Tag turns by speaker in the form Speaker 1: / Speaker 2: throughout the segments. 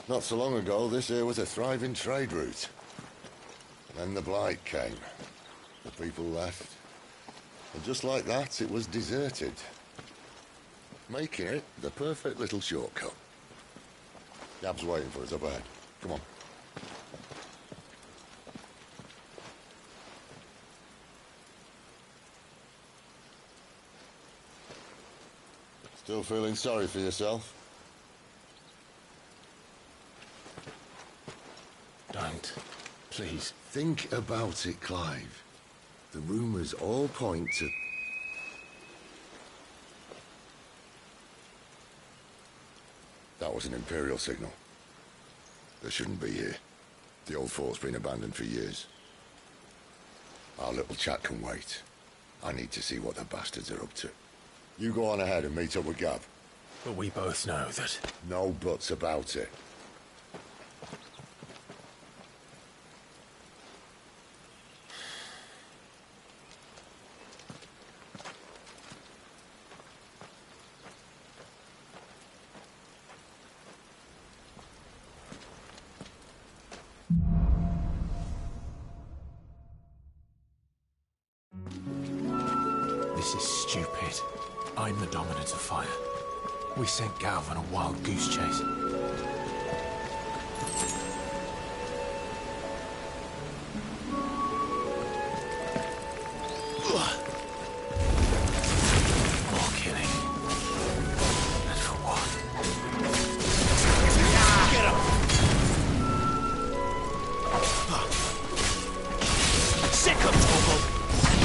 Speaker 1: Not so long ago, this here was a thriving trade route. Then the Blight came. The people left. And just like that, it was deserted. Making it the perfect little shortcut. Gab's waiting for us up ahead. Come on. Still feeling sorry for yourself?
Speaker 2: Don't. Please.
Speaker 1: Think about it, Clive. The rumours all point to... That was an Imperial signal. They shouldn't be here. The old fort's been abandoned for years. Our little chat can wait. I need to see what the bastards are up to. You go on ahead and meet up with Gab.
Speaker 2: But we both know that...
Speaker 1: No buts about it.
Speaker 2: This is stupid. I'm the dominant of fire. We sent Gav on a wild goose chase. More killing. And for what? Get up! Sick of trouble!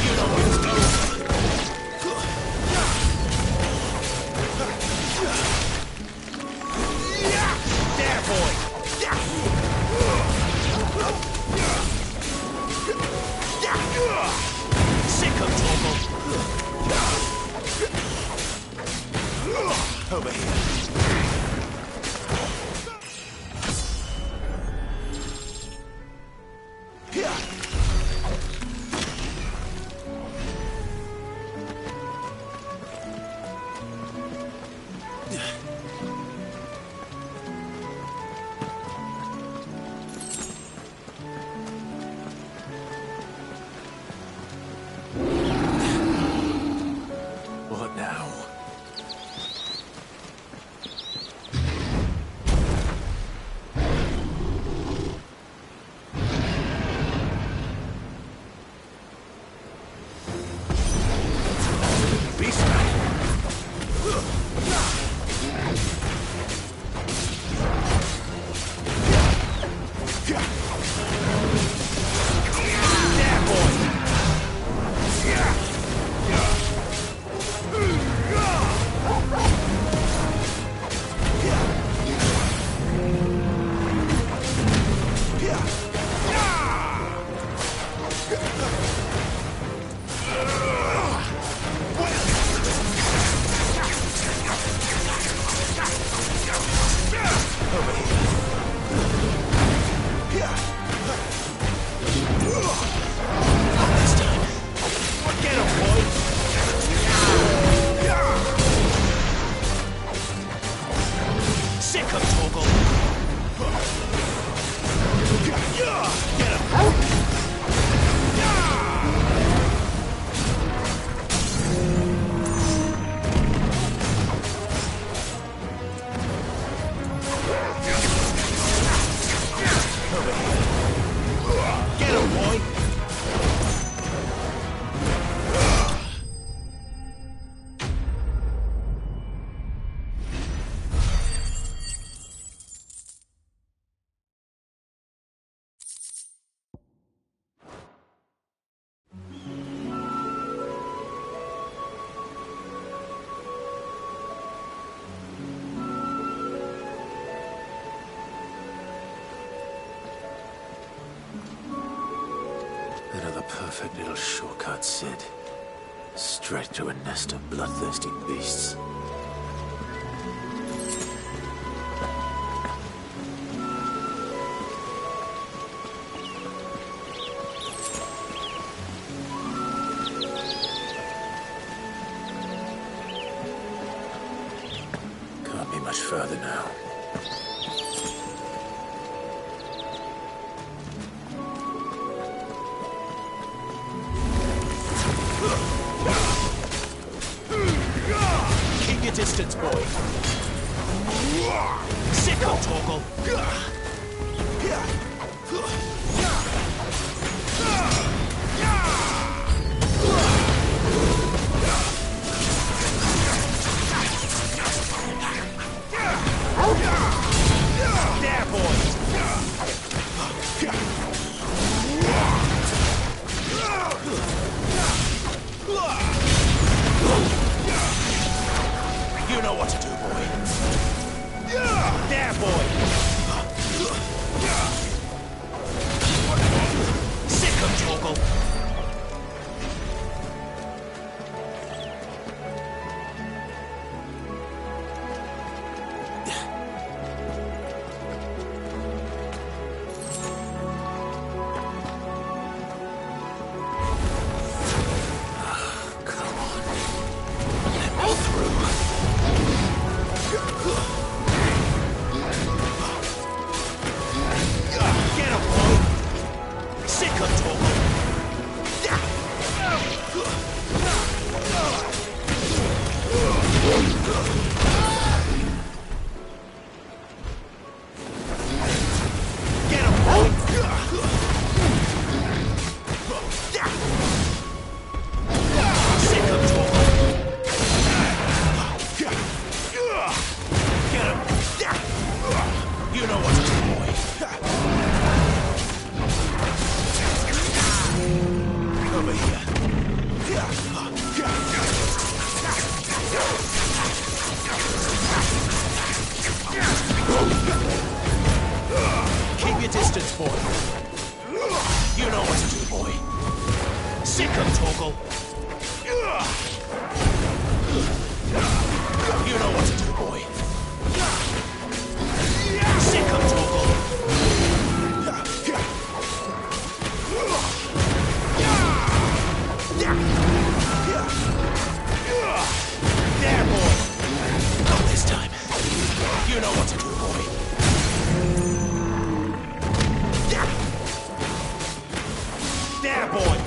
Speaker 2: You know it's over! Over here. What now? Another perfect little shortcut, Sid. Straight to a nest of bloodthirsty beasts. Can't be much further now. Torgal. There, boy! You know what to do, boy. There, boy! Sick of Torgal! Keep your distance, boy. You know what to do, boy. Sick of Torgal. You know what to do, boy. Sick of Torgal. There, boy. Not this time. You know what to do, boy. There, boy!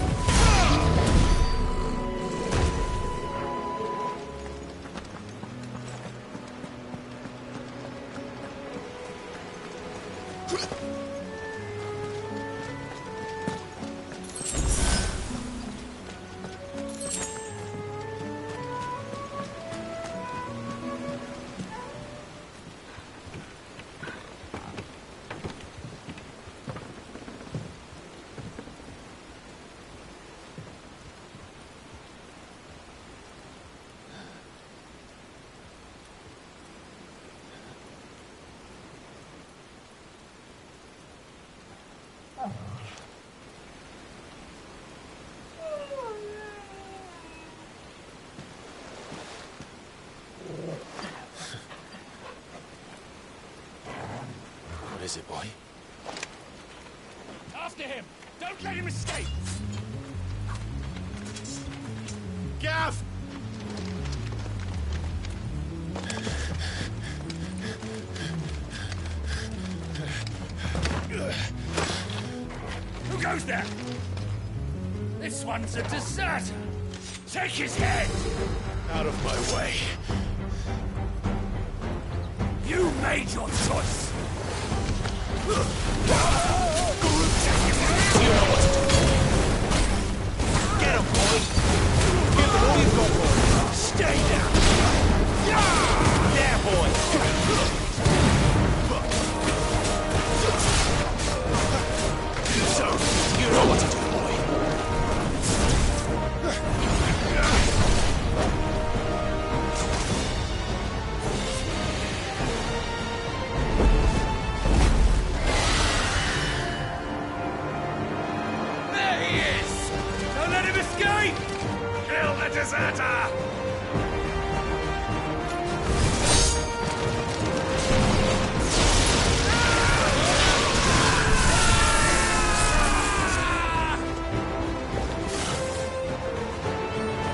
Speaker 2: What is it, boy?
Speaker 3: After him! Don't let him escape! Gav! Who goes there? This one's a deserter! Take his head!
Speaker 2: Out of my way.
Speaker 3: You made your choice!
Speaker 2: You know what to do. Get him, boy! Give him all you've got, boy! Stay down! There, boy! So, you know what to do, boy.
Speaker 3: Deserter!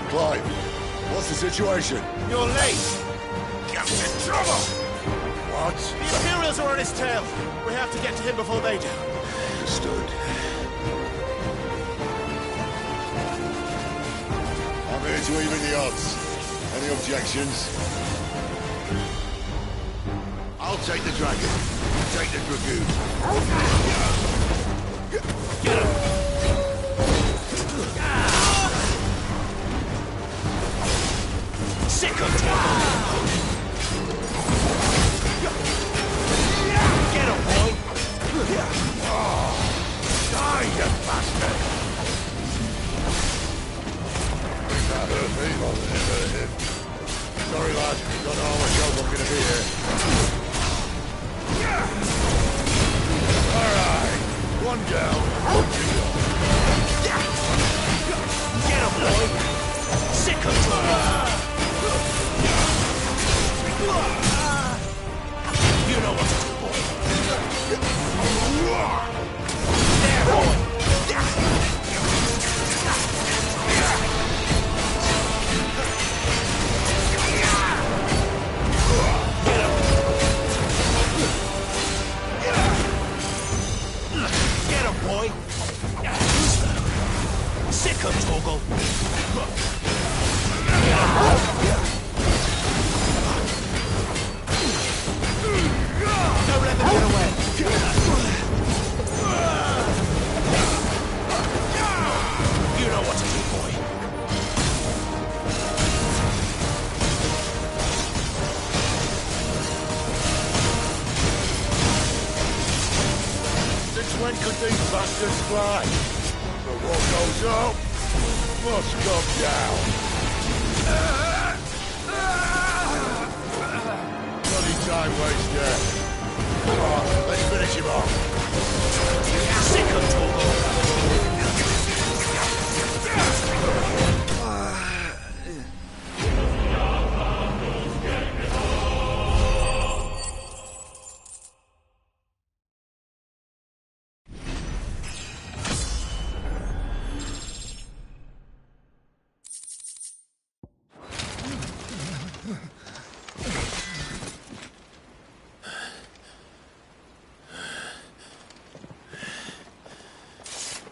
Speaker 1: Clive, what's the situation?
Speaker 2: You're late!
Speaker 3: Cap's in trouble!
Speaker 1: What?
Speaker 2: The Imperials are on his tail. We have to get to him before they do.
Speaker 1: Understood. I'm here to even the odds. Any objections?
Speaker 4: I'll take the dragon.
Speaker 3: take the dragoon. Get him! Sick of Get him, boy! Die, you bastard!
Speaker 1: That hurt me more than it hurt him. Sorry, lad. Don't know how much help I'm gonna be here. Alright. One down.
Speaker 3: Get him, boy! Sick of You know what to do, boy. There, boy! Get him, boy! Sick of Toggle! Don't let them get away! You know what to do, boy.
Speaker 1: Since when could these bastards fly? But what goes up must come down. Bloody time waster. Come on, let's finish him off.
Speaker 3: Sick of Toggle!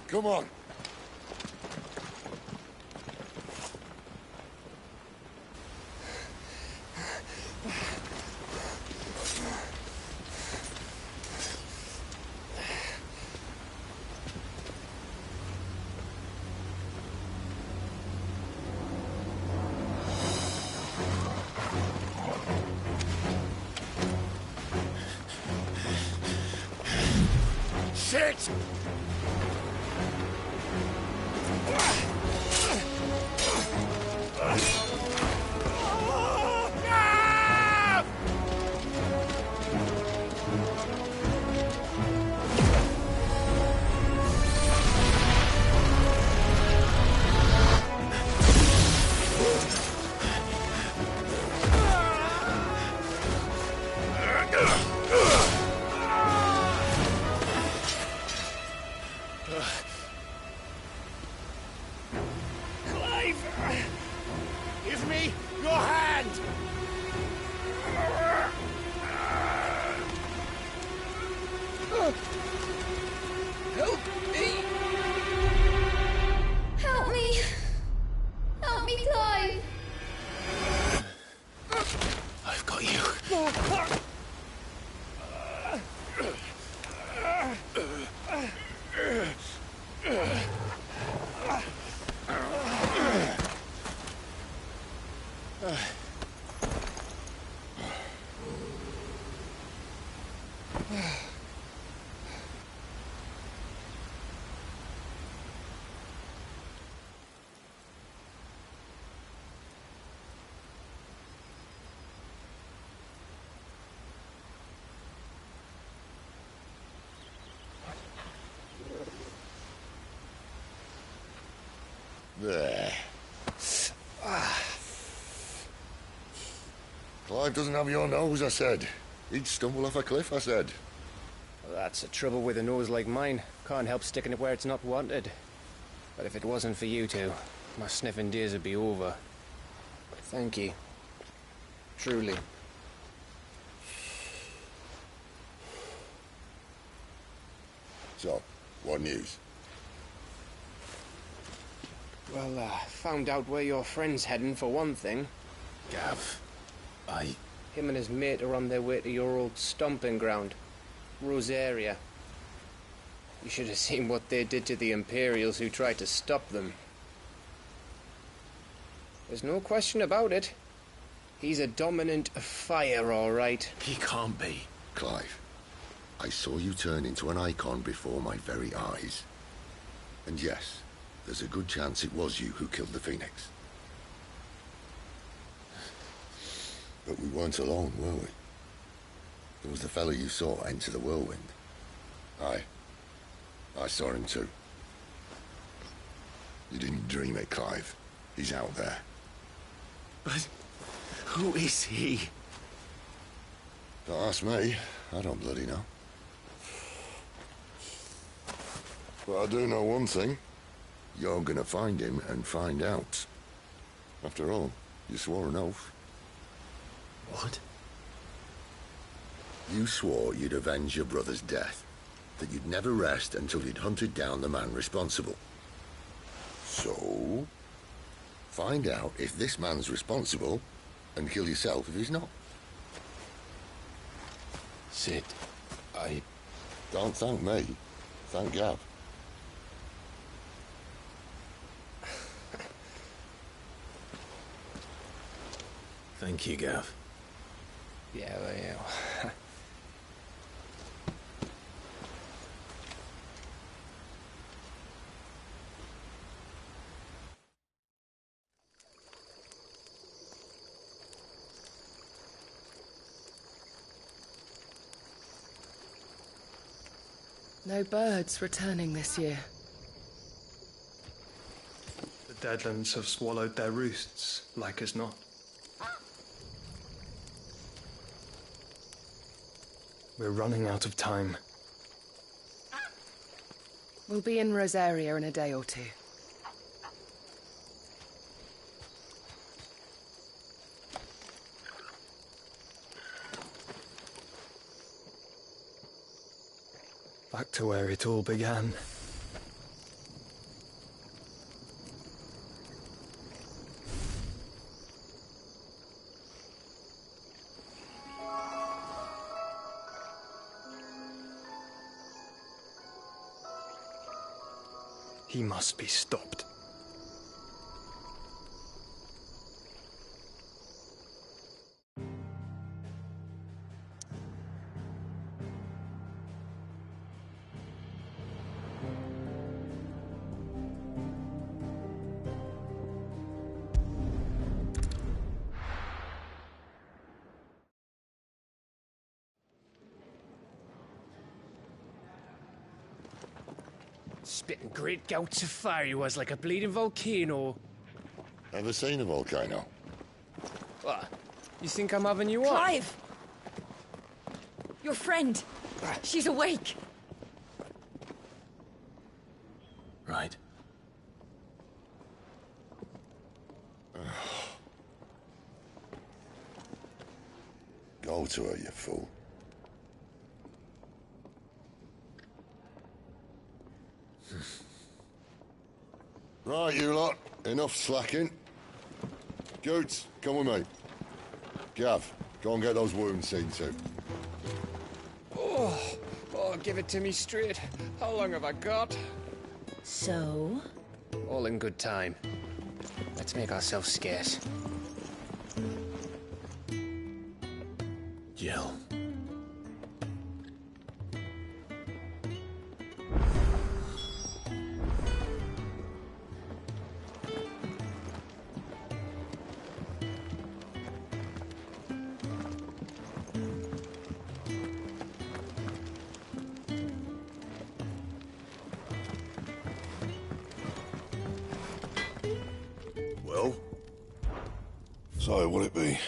Speaker 1: Come on.
Speaker 3: Shit! Give me your hand! Help me!
Speaker 4: Help me! Help me, Clive!
Speaker 2: I've got you.
Speaker 1: There. Clive doesn't have your nose, I said. He'd stumble off a cliff, I said.
Speaker 5: Well, that's the trouble with a nose like mine. Can't help sticking it where it's not wanted. But if it wasn't for you two, my sniffing days would be over. Thank you. Truly.
Speaker 1: So, what news?
Speaker 5: Well, found out where your friend's heading, for one thing.
Speaker 2: Gav,
Speaker 5: Him and his mate are on their way to your old stomping ground. Rosaria. You should have seen what they did to the Imperials who tried to stop them. There's no question about it. He's a dominant of fire, all right.
Speaker 2: He can't be.
Speaker 1: Clive, I saw you turn into an icon before my very eyes. And yes, there's a good chance it was you who killed the Phoenix. But we weren't alone, were we? There was the fellow you saw enter the whirlwind. I saw him too. You didn't dream it, Clive. He's out there.
Speaker 2: But who is he?
Speaker 1: Don't ask me. I don't bloody know. But I do know one thing. You're gonna find him and find out. After all, you swore an oath.
Speaker 2: What?
Speaker 1: You swore you'd avenge your brother's death. That you'd never rest until you'd hunted down the man responsible. So, find out if this man's responsible, and kill yourself if he's not.
Speaker 2: Sid, I...
Speaker 1: Don't thank me. Thank Gav.
Speaker 2: Thank you, Gav.
Speaker 5: Yeah, well, yeah.
Speaker 6: No birds returning this year.
Speaker 7: The Deadlands have swallowed their roosts, like as not. We're running out of time.
Speaker 6: We'll be in Rosaria in a day or two.
Speaker 7: Back to where it all began. He must be stopped.
Speaker 5: Spitting great gouts of fire he was, like a bleeding volcano.
Speaker 1: Ever seen a volcano?
Speaker 5: What? You think I'm having you on?
Speaker 8: Clive! Your friend! She's awake!
Speaker 2: Right.
Speaker 1: Go to her, you fool. Right, you lot. Enough slacking. Goots, come with me. Gav, go and get those wounds seen to.
Speaker 5: Oh, give it to me straight. How long have I got?
Speaker 8: So?
Speaker 5: All in good time. Let's make ourselves scarce.
Speaker 2: Jill.
Speaker 1: Well? So, what'll it be?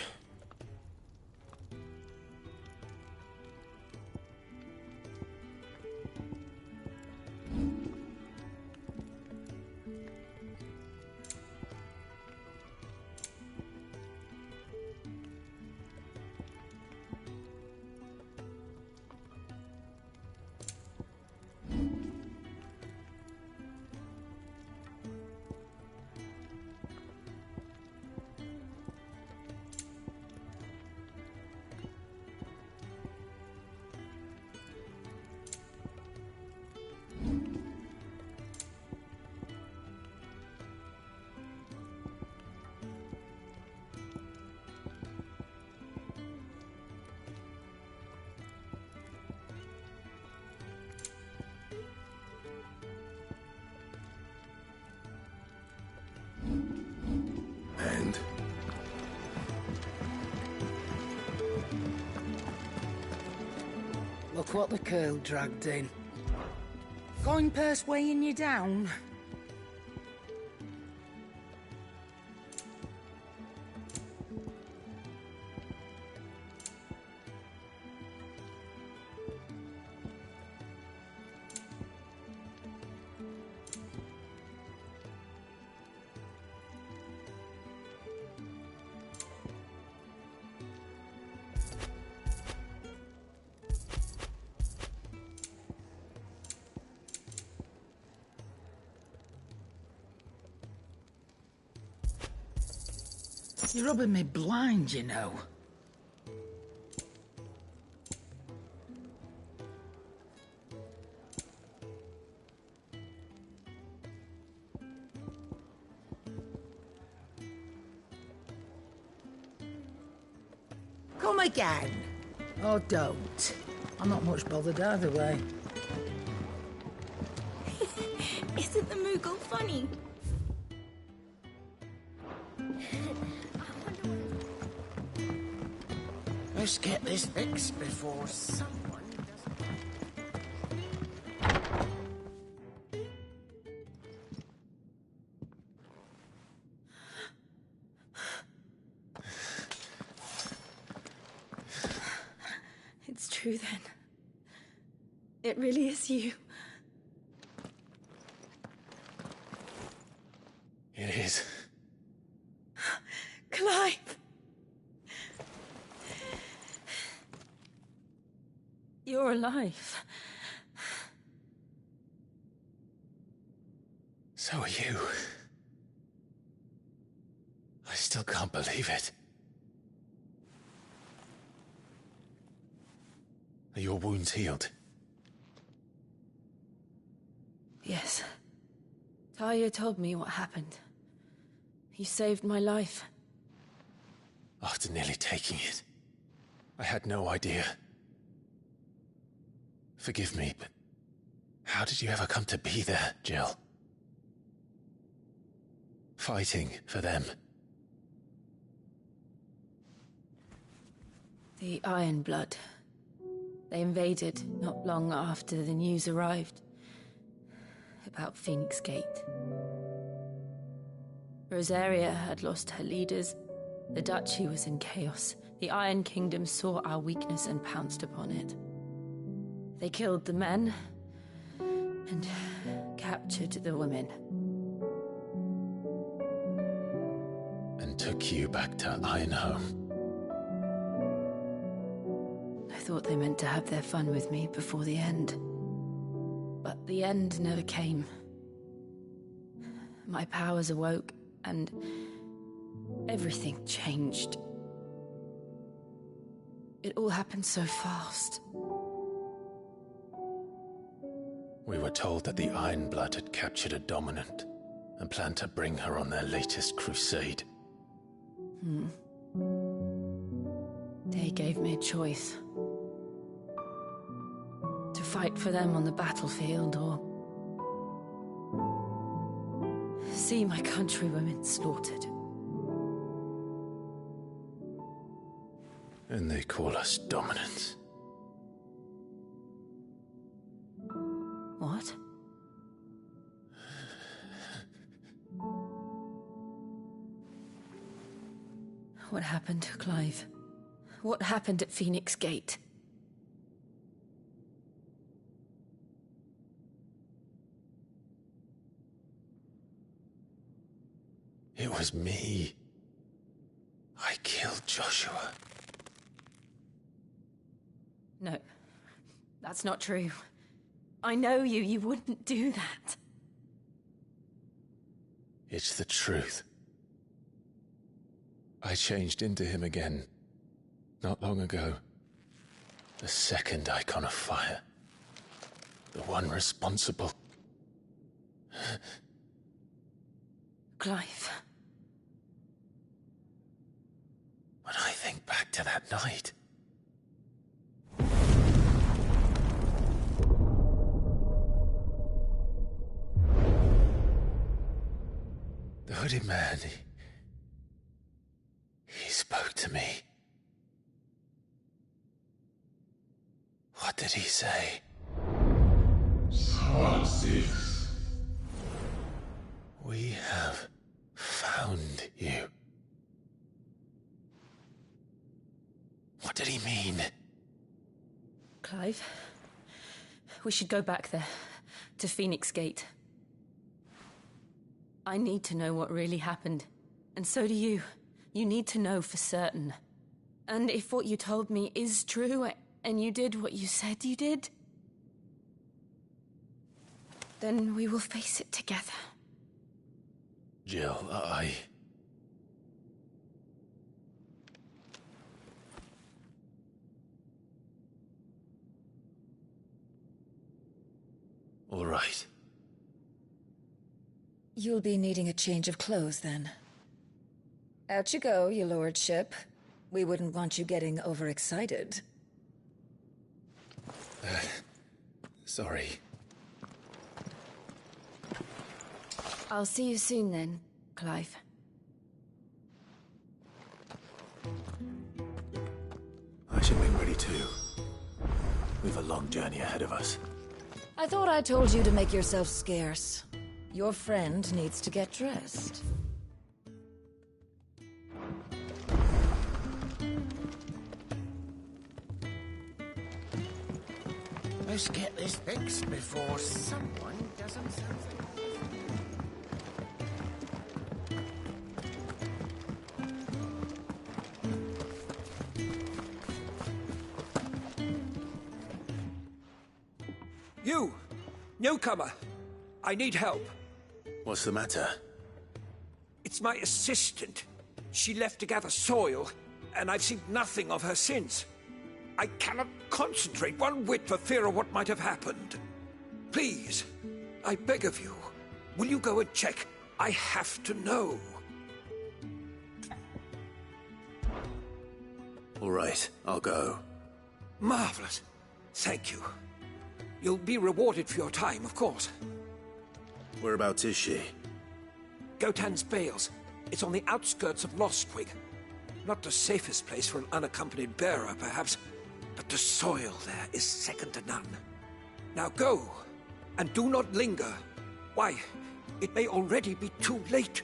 Speaker 9: Look what the curl dragged in. Going purse weighing you down? You're rubbing me blind, you know. Come again. Oh, don't. I'm not much bothered either way.
Speaker 8: Isn't the Moogle funny?
Speaker 9: Let's get this fixed before someone
Speaker 8: It's true then. It really is you.
Speaker 2: It is.
Speaker 8: Clive! You're alive.
Speaker 2: So are you. I still can't believe it. Are your wounds healed?
Speaker 8: Yes. Talia told me what happened. You saved my life.
Speaker 2: After nearly taking it, I had no idea. Forgive me, but how did you ever come to be there, Jill? Fighting for them.
Speaker 8: The Iron Blood. They invaded not long after the news arrived about Phoenix Gate. Rosaria had lost her leaders. The Duchy was in chaos. The Iron Kingdom saw our weakness and pounced upon it. They killed the men and captured the women.
Speaker 2: And took you back to Ironhome.
Speaker 8: I thought they meant to have their fun with me before the end. But the end never came. My powers awoke, and everything changed. It all happened so fast.
Speaker 2: We were told that the Iron Blood had captured a dominant and planned to bring her on their latest crusade.
Speaker 8: They gave me a choice. To fight for them on the battlefield, or see my countrywomen slaughtered.
Speaker 2: And they call us dominants.
Speaker 8: What? What happened, Clive? What happened at Phoenix Gate?
Speaker 2: It was me. I killed Joshua.
Speaker 8: No, that's not true. I know you. You wouldn't do that.
Speaker 2: It's the truth. I changed into him again, not long ago. The second icon of fire. The one responsible.
Speaker 8: Clive.
Speaker 2: When I think back to that night... The hooded man, he spoke to me. What did he say?
Speaker 10: Squad 6.
Speaker 2: We have found you. What did he mean?
Speaker 8: Clive, we should go back there, to Phoenix Gate. I need to know what really happened, and so do you. You need to know for certain. And if what you told me is true, and you did what you said you did, then we will face it together.
Speaker 2: Jill, All right.
Speaker 11: You'll be needing a change of clothes, then. Out you go, your lordship. We wouldn't want you getting overexcited.
Speaker 2: Sorry.
Speaker 8: I'll see you soon then, Clive.
Speaker 2: I should be ready too. We've a long journey ahead of us.
Speaker 11: I thought I told you to make yourself scarce. Your friend needs to get dressed.
Speaker 3: Let's get this fixed before someone doesn't something.
Speaker 12: You! Newcomer! I need help.
Speaker 2: What's the matter?
Speaker 12: It's my assistant. She left to gather soil, and I've seen nothing of her since. I cannot concentrate one whit for fear of what might have happened. Please, I beg of you, will you go and check? I have to know.
Speaker 2: All right, I'll go.
Speaker 12: Marvelous. Thank you. You'll be rewarded for your time, of course.
Speaker 2: Whereabouts is she?
Speaker 12: Gotan's Bales. It's on the outskirts of Lostwig. Not the safest place for an unaccompanied bearer, perhaps, but the soil there is second to none. Now go, and do not linger. Why, it may already be too late.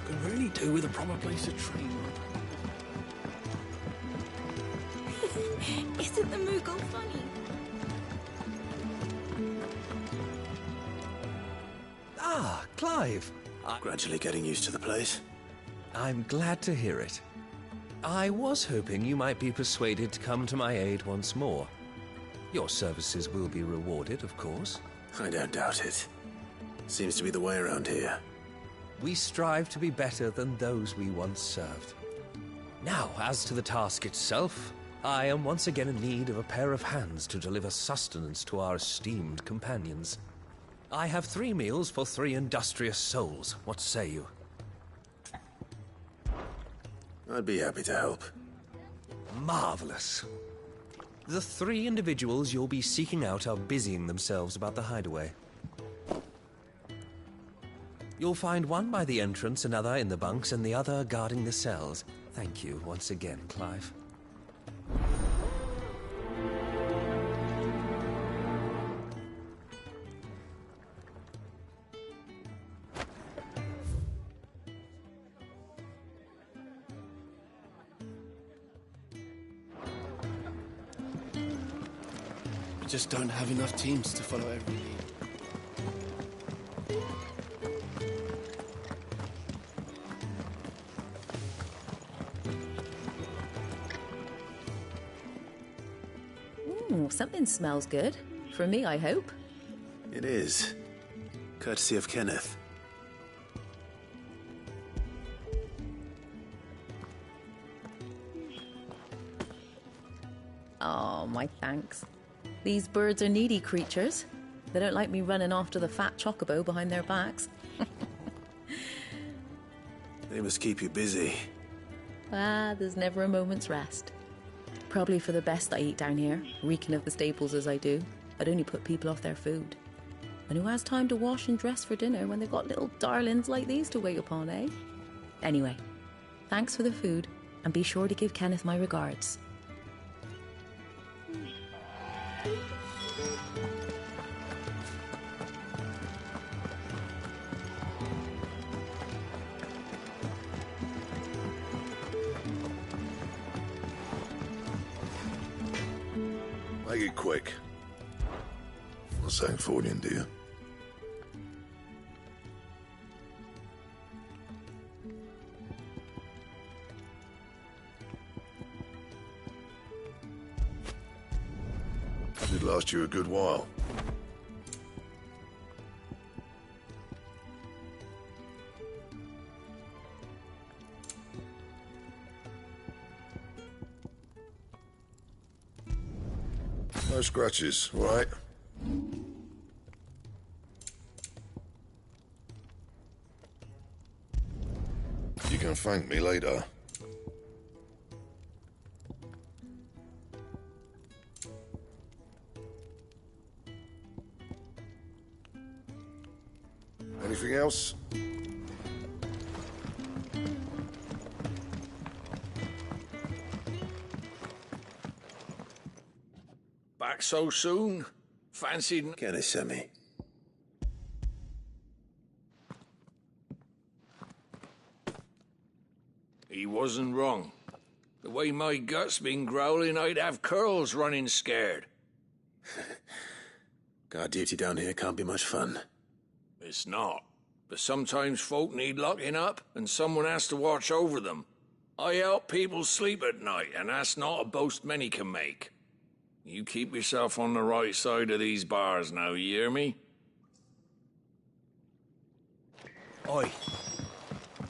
Speaker 3: Could really do with a proper place to train.
Speaker 4: Isn't the Moogle funny?
Speaker 13: Ah, Clive.
Speaker 2: Gradually getting used to the place.
Speaker 13: I'm glad to hear it. I was hoping you might be persuaded to come to my aid once more. Your services will be rewarded, of course.
Speaker 2: I don't doubt it. Seems to be the way around here.
Speaker 13: We strive to be better than those we once served. Now, as to the task itself, I am once again in need of a pair of hands to deliver sustenance to our esteemed companions. I have 3 meals for 3 industrious souls. What say you?
Speaker 2: I'd be happy to help.
Speaker 13: Marvelous. The 3 individuals you'll be seeking out are busying themselves about the hideaway. You'll find one by the entrance, another in the bunks, and the other guarding the cells. Thank you once again, Clive.
Speaker 3: We just don't have enough teams to follow every lead.
Speaker 14: Ooh, something smells good. For me, I hope.
Speaker 2: It is. Courtesy of Kenneth.
Speaker 14: Oh, my thanks. These birds are needy creatures. They don't like me running after the fat chocobo behind their backs.
Speaker 2: They must keep you busy.
Speaker 14: Ah, there's never a moment's rest. Probably for the best I eat down here, reeking of the staples as I do. I'd only put people off their food. And who has time to wash and dress for dinner when they've got little darlings like these to wait upon, eh? Anyway, thanks for the food, and be sure to give Kenneth my regards.
Speaker 10: Make it quick. Not saying Fordian, do you? Did last you a good while. No scratches, all right? You can thank me later. Anything else?
Speaker 3: Back so soon? Fancied...
Speaker 10: Kenneth sent me.
Speaker 3: He wasn't wrong. The way my gut's been growling, I'd have curls running scared.
Speaker 2: Guard duty down here can't be much fun.
Speaker 3: It's not. But sometimes folk need locking up, and someone has to watch over them. I help people sleep at night, and that's not a boast many can make. You keep yourself on the right side of these bars now, you hear me?
Speaker 15: Oi.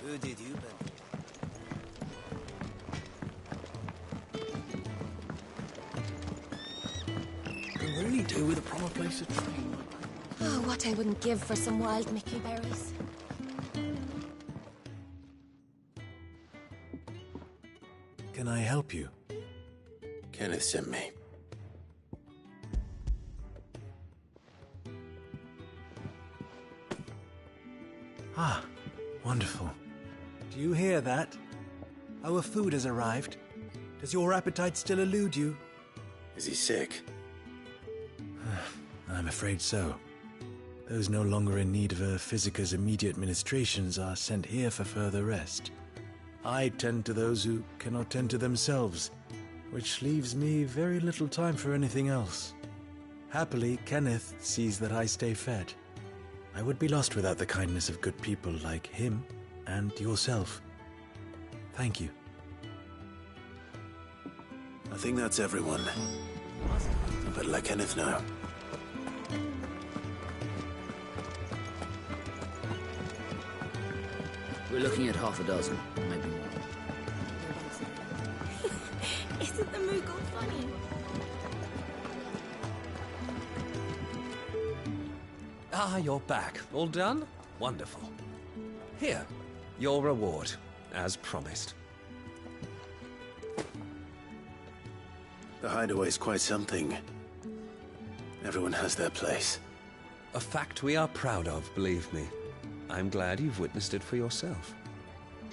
Speaker 15: Who did you been?
Speaker 2: I really do with a proper place to train.
Speaker 4: Oh, what I wouldn't give for some wild Mickey berries.
Speaker 2: Can I help you? Kenneth sent me.
Speaker 15: Ah, wonderful. Do you hear that? Our food has arrived. Does your appetite still elude you?
Speaker 2: Is he sick?
Speaker 15: I'm afraid so. Those no longer in need of a physicker's immediate ministrations are sent here for further rest. I tend to those who cannot tend to themselves, which leaves me very little time for anything else. Happily, Kenneth sees that I stay fed. I would be lost without the kindness of good people like him and yourself. Thank you.
Speaker 2: I think that's everyone. I better let Kenneth know.
Speaker 16: We're looking at half a dozen, maybe more.
Speaker 4: Isn't the Moogle funny?
Speaker 13: Ah, you're back. All done? Wonderful. Here, your reward, as promised.
Speaker 2: The hideaway's quite something. Everyone has their place.
Speaker 13: A fact we are proud of, believe me. I'm glad you've witnessed it for yourself.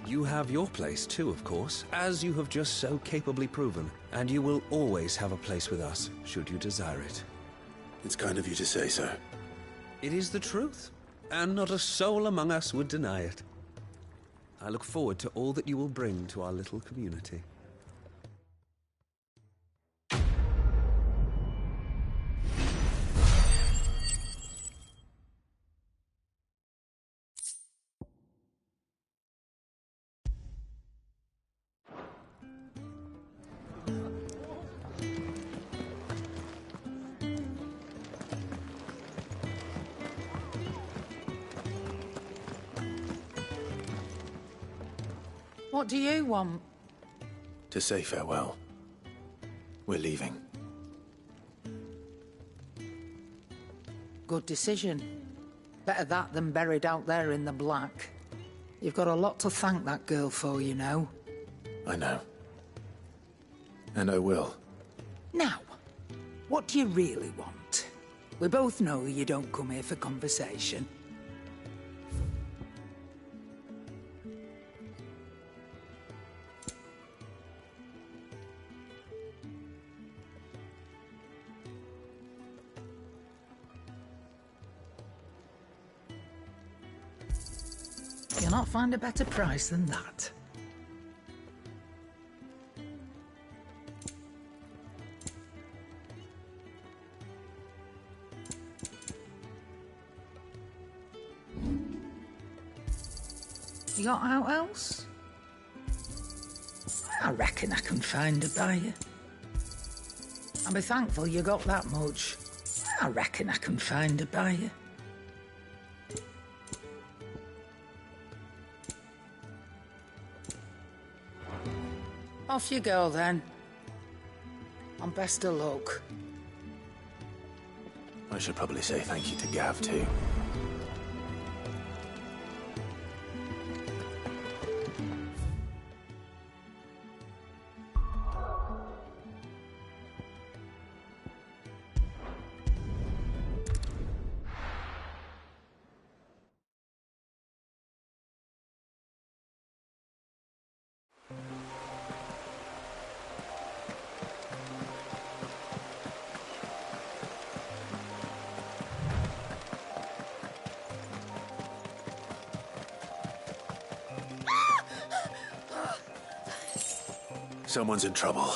Speaker 13: You have your place too, of course, as you have just so capably proven, and you will always have a place with us, should you desire it.
Speaker 2: It's kind of you to say so.
Speaker 13: It is the truth, and not a soul among us would deny it. I look forward to all that you will bring to our little community.
Speaker 9: What do you want?
Speaker 2: To say farewell. We're leaving.
Speaker 9: Good decision. Better that than buried out there in the black. You've got a lot to thank that girl for, you know.
Speaker 2: I know. And I will.
Speaker 9: Now, what do you really want? We both know you don't come here for conversation. You'll not find a better price than that. You got out else? I reckon I can find a buyer. I'll be thankful you got that much. I reckon I can find a buyer. Off you go then. And best of luck.
Speaker 2: I should probably say thank you to Gav, too. Someone's in trouble.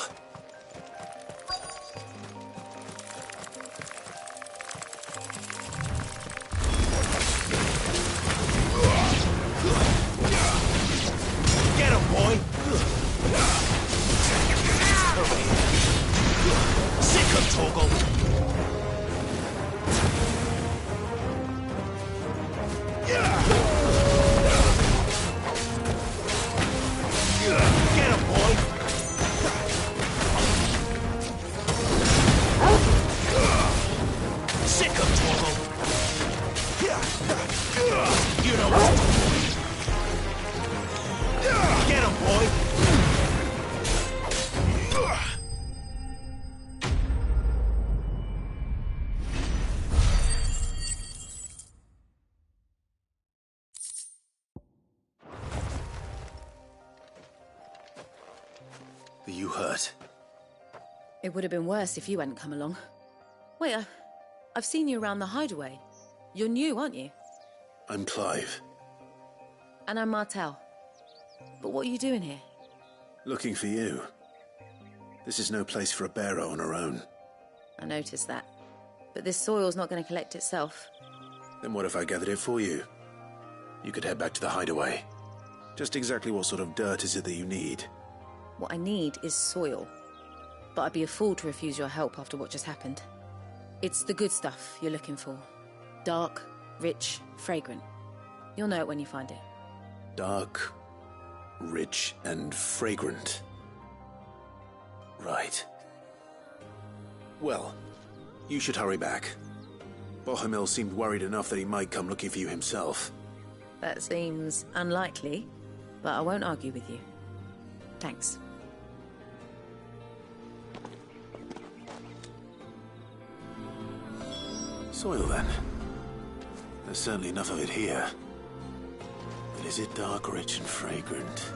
Speaker 12: Get him, boy! Sick of Torgal! Get him, boy! Sick of Torgal! You know what? Get him, boy!
Speaker 2: Are you hurt?
Speaker 14: It would have been worse if you hadn't come along. Wait, I've seen you around the hideaway. You're new, aren't you?
Speaker 2: I'm Clive.
Speaker 14: And I'm Martel. But what are you doing here?
Speaker 2: Looking for you. This is no place for a bearer on her own.
Speaker 14: I noticed that. But this soil's not going to collect itself.
Speaker 2: Then what if I gathered it for you? You could head back to the hideaway. Just exactly what sort of dirt is it that you need?
Speaker 14: What I need is soil. But I'd be a fool to refuse your help after what just happened. It's the good stuff you're looking for. Dark, rich, fragrant. You'll know it when you find it.
Speaker 2: Dark, rich, and fragrant. Right. Well, you should hurry back. Bohemil seemed worried enough that he might come looking for you himself.
Speaker 14: That seems unlikely, but I won't argue with you. Thanks.
Speaker 2: Soil, then. There's certainly enough of it here. But is it dark, rich, and fragrant?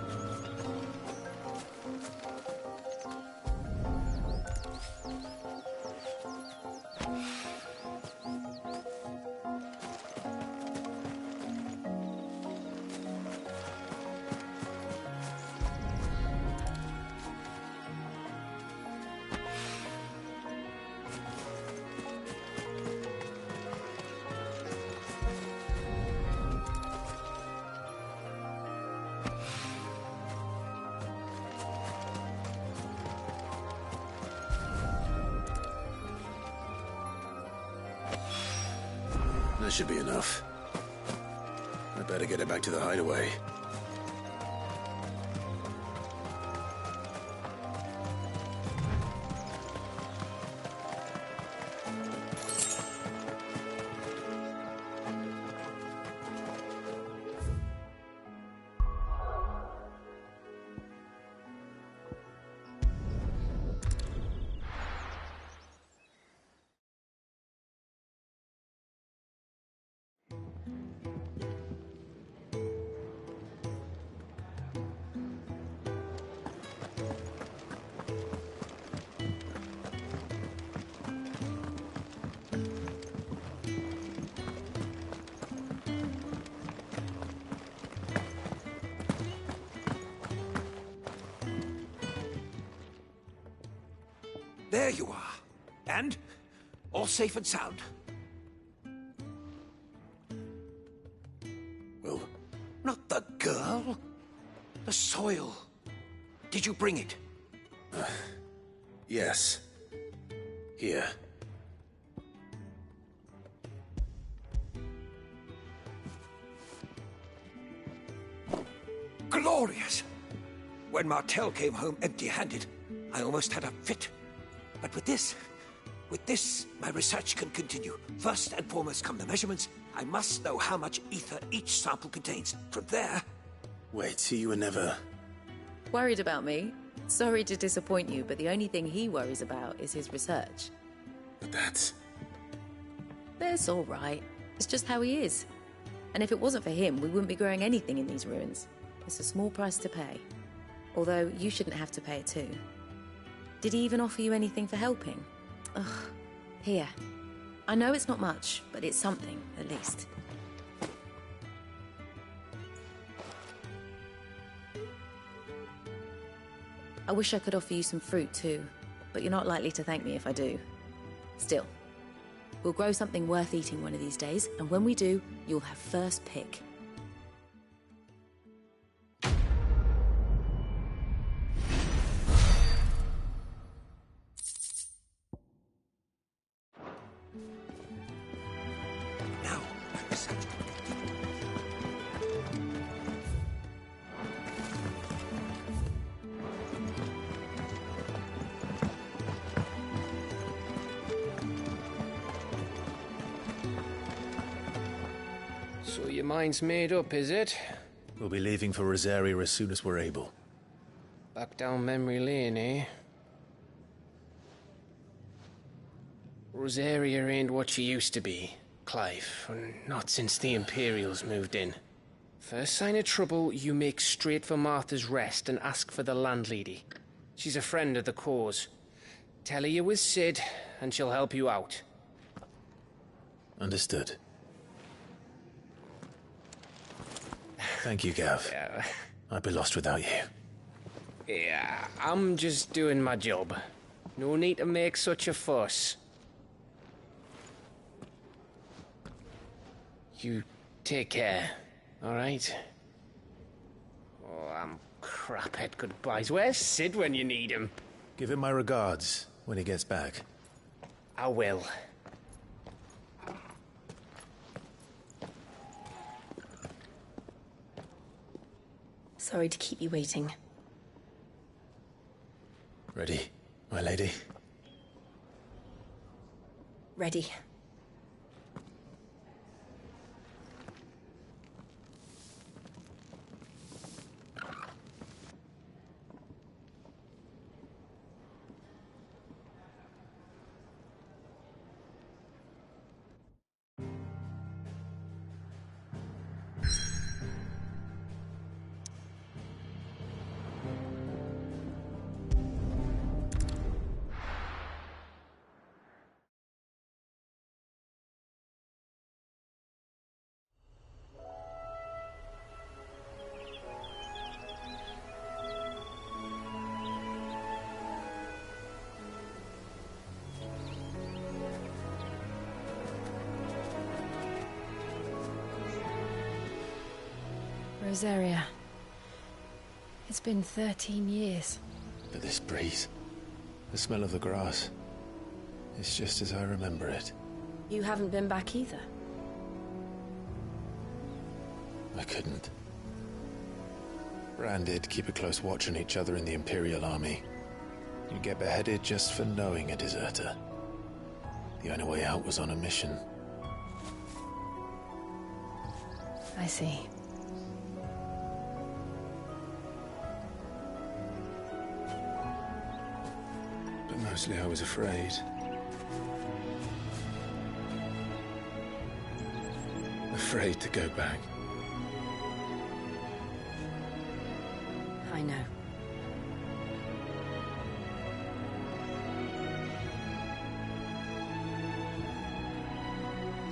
Speaker 2: That should be enough. I better get it back to the hideaway.
Speaker 12: There you are. And all safe and sound.
Speaker 2: Well,
Speaker 12: not the girl. The soil. Did you bring it?
Speaker 2: Yes. Here.
Speaker 12: Glorious! When Martel came home empty-handed, I almost had a fit. But with this, my research can continue. First and foremost come the measurements. I must know how much ether each sample contains. From there...
Speaker 2: Wait, so you were never...
Speaker 14: Worried about me? Sorry to disappoint you, but the only thing he worries about is his research.
Speaker 2: But that's...
Speaker 14: That's all right. It's just how he is. And if it wasn't for him, we wouldn't be growing anything in these ruins. It's a small price to pay. Although, you shouldn't have to pay it too. Did he even offer you anything for helping? Ugh. Here. I know it's not much, but it's something, at least. I wish I could offer you some fruit too, but you're not likely to thank me if I do. Still, we'll grow something worth eating one of these days, and when we do, you'll have first pick.
Speaker 12: Now, research.
Speaker 5: So your mind's made up, is it?
Speaker 2: We'll be leaving for Rosaria as soon as we're able.
Speaker 5: Back down memory lane, eh? Rosaria ain't what she used to be, Clive. Not since the Imperials moved in. First sign of trouble, you make straight for Martha's Rest and ask for the landlady. She's a friend of the cause. Tell her you was Sid, and she'll help you out.
Speaker 2: Understood. Thank you, Gav.
Speaker 5: Yeah.
Speaker 2: I'd be lost without you.
Speaker 5: Yeah, I'm just doing my job. No need to make such a fuss. You take care, all right? Oh, I'm crap at goodbyes. Where's Sid when you need him?
Speaker 2: Give him my regards when he gets back.
Speaker 5: I will.
Speaker 8: Sorry to keep you waiting.
Speaker 2: Ready, my lady?
Speaker 8: Ready.
Speaker 6: Rosaria. It's been 13 years.
Speaker 2: But this breeze, the smell of the grass, it's just as I remember it.
Speaker 8: You haven't been back either.
Speaker 2: I couldn't. Rand did keep a close watch on each other in the Imperial Army. You'd get beheaded just for knowing a deserter. The only way out was on a mission.
Speaker 6: I see.
Speaker 2: But mostly I was afraid. Afraid to go back.
Speaker 8: I know.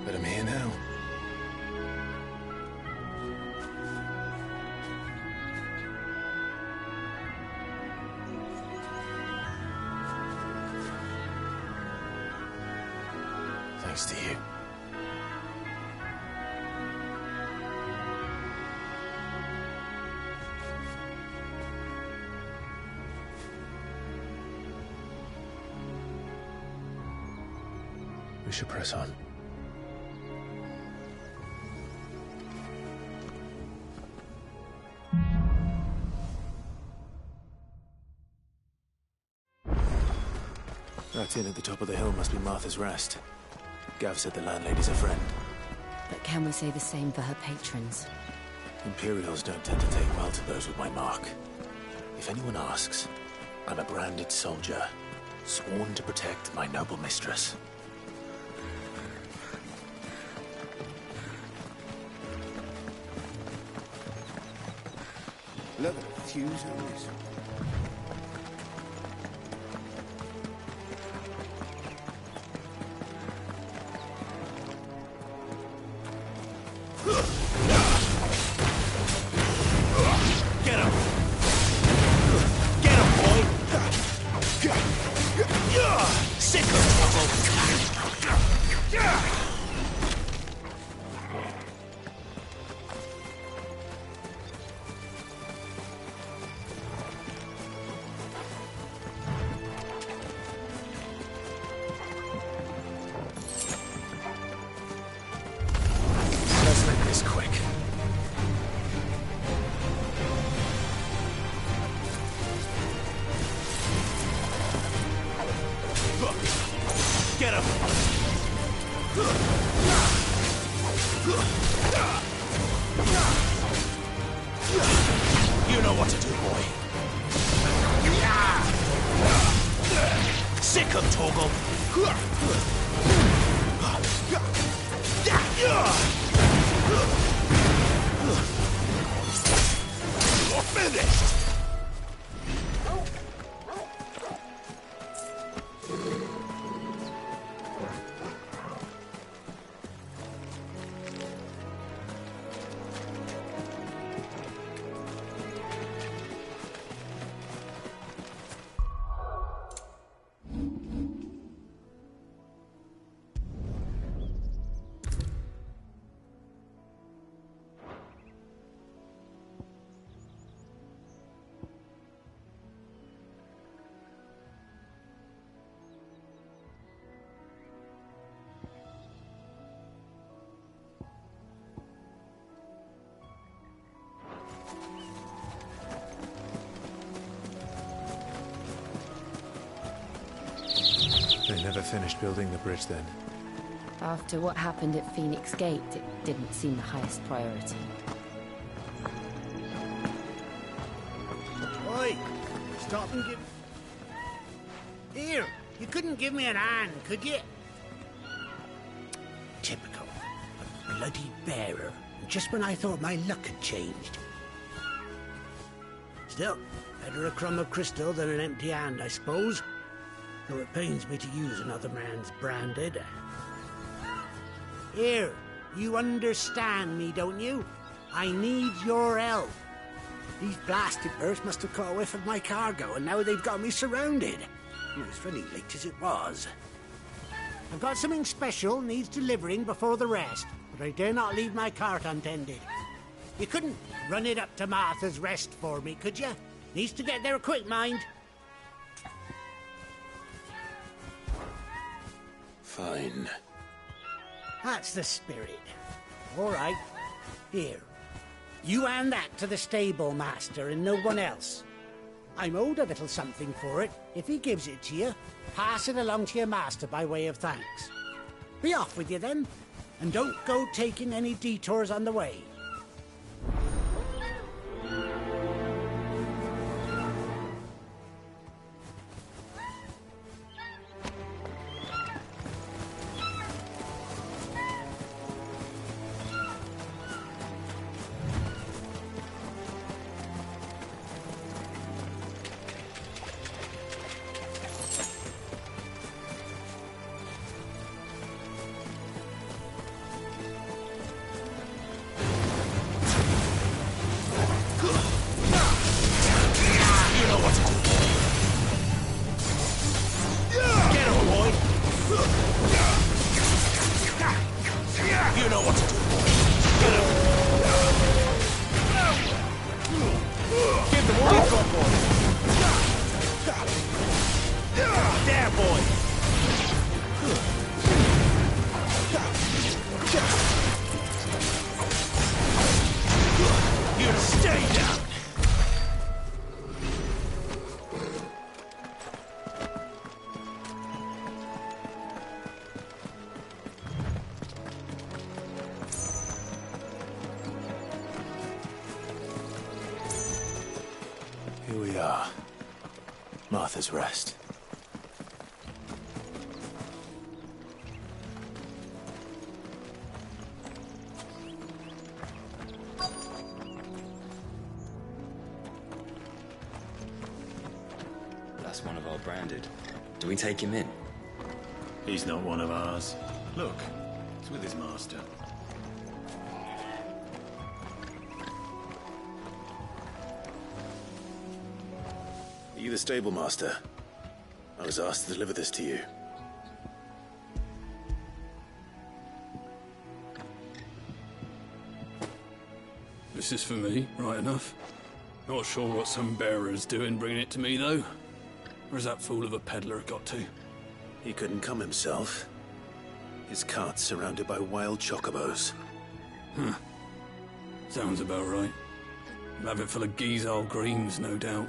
Speaker 2: But I'm here now. should press on. That inn at the top of the hill must be Martha's Rest. Gav said the landlady's a friend.
Speaker 8: But can we say the same for her patrons?
Speaker 2: Imperials don't tend to take well to those with my mark. If anyone asks, I'm a branded soldier, sworn to protect my noble mistress.
Speaker 17: Look at the fuse on this.
Speaker 18: Get him! Get him, boy! Sick of trouble!
Speaker 2: Let's make this quick.
Speaker 18: Get him! You know what to do, boy. Sick of Torgal. You're finished!
Speaker 2: They never finished building the bridge then.
Speaker 8: After what happened at Phoenix Gate, it didn't seem the highest priority.
Speaker 17: Oi! Stop and give... Here, you couldn't give me an hand, could you? Typical. A bloody bearer. Just when I thought my luck had changed. Still, better a crumb of crystal than an empty hand, I suppose. Though it pains me to use another man's branded. Here, you understand me, don't you? I need your help. These blasted birds must have caught a whiff of my cargo, and now they've got me surrounded. It was very late as it was. I've got something special needs delivering before the rest, but I dare not leave my cart untended. You couldn't run it up to Martha's Rest for me, could you? Needs to get there quick, mind.
Speaker 2: Fine.
Speaker 17: That's the spirit. All right. Here. You hand that to the stable master and no one else. I'm owed a little something for it. If he gives it to you, pass it along to your master by way of thanks. Be off with you then, and don't go taking any detours on the way.
Speaker 2: Here we are. Martha's Rest.
Speaker 19: That's one of our branded. Do we take him in?
Speaker 15: He's not one of ours. Look, he's with his master.
Speaker 2: Are you the stable master? I was asked to deliver this to you.
Speaker 20: This is for me, right enough. Not sure what some bearer's doing bringing it to me, though. Where's that fool of a peddler got to?
Speaker 2: He couldn't come himself. His cart's surrounded by wild chocobos.
Speaker 20: Huh. Sounds about right. He'll have it full of Gizal greens, no doubt.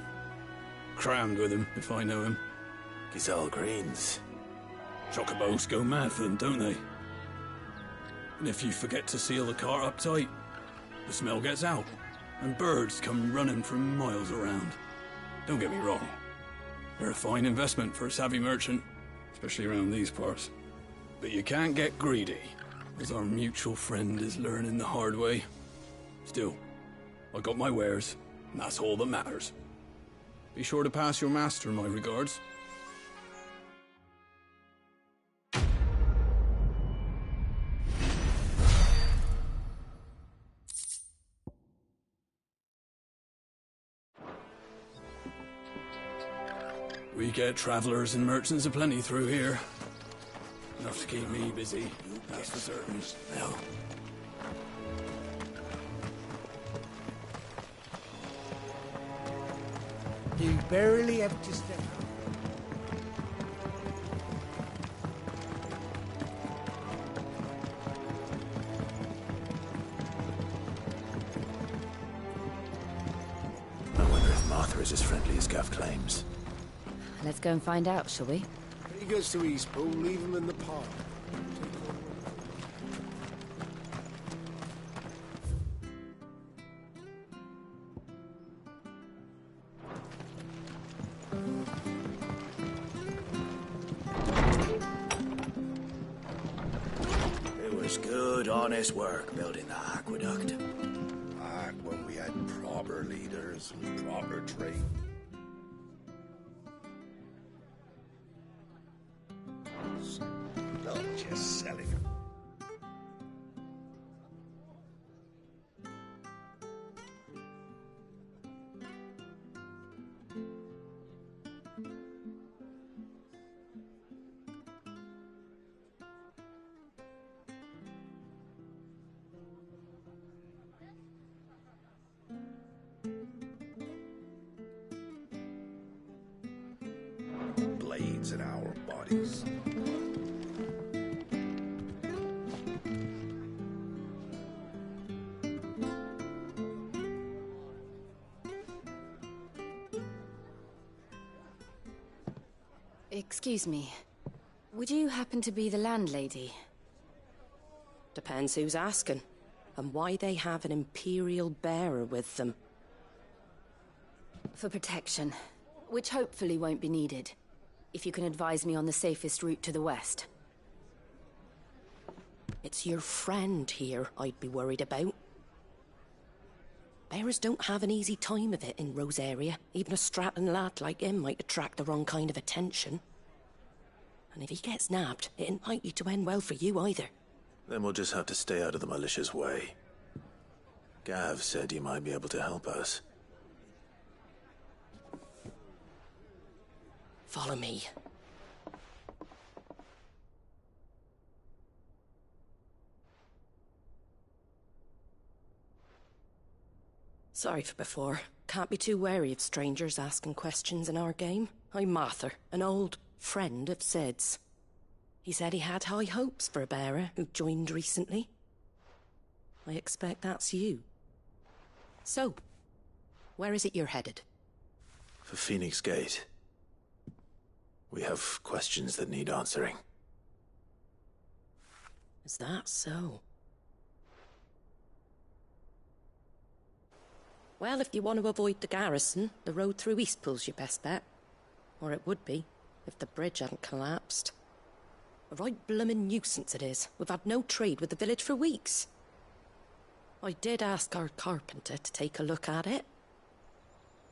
Speaker 20: Crammed with him, if I know him.
Speaker 2: Gizal greens?
Speaker 20: Chocobos go mad for them, don't they? And if you forget to seal the cart up tight, the smell gets out, and birds come running from miles around. Don't get me wrong. They're a fine investment for a savvy merchant, especially around these parts. But you can't get greedy, as our mutual friend is learning the hard way. Still, I got my wares, and that's all that matters. Be sure to pass your master my regards. We get travelers and merchants aplenty through here. Enough to keep me busy, that's for certain.
Speaker 2: No.
Speaker 17: You barely have to step out.
Speaker 2: I wonder if Martha is as friendly as Gav claims.
Speaker 8: Let's go and find out, shall we?
Speaker 17: When he goes to Eastpool, leave him in the park.
Speaker 2: It was good, honest work building the aqueduct.
Speaker 10: Back when we had proper leaders and proper trade. Not just selling. Blades in our bodies.
Speaker 8: Excuse me. Would you happen to be the landlady?
Speaker 21: Depends who's asking, and why they have an Imperial bearer with them.
Speaker 8: For protection, which hopefully won't be needed. If you can advise me on the safest route to the west.
Speaker 21: It's your friend here I'd be worried about. Bearers don't have an easy time of it in Rose area. Even a Stratton lad like him might attract the wrong kind of attention. And if he gets nabbed, it ain't likely to end well for you either.
Speaker 2: Then we'll just have to stay out of the malicious way. Gav said you might be able to help us.
Speaker 21: Follow me. Sorry for before. Can't be too wary of strangers asking questions in our game. I'm Martha, an old friend of Sid's. He said he had high hopes for a bearer who joined recently. I expect that's you. So, where is it you're headed?
Speaker 2: For Phoenix Gate. We have questions that need answering.
Speaker 21: Is that so? Well, if you want to avoid the garrison, the road through Eastpool's your best bet. Or it would be, if the bridge hadn't collapsed. A right bloomin' nuisance it is. We've had no trade with the village for weeks. I did ask our carpenter to take a look at it,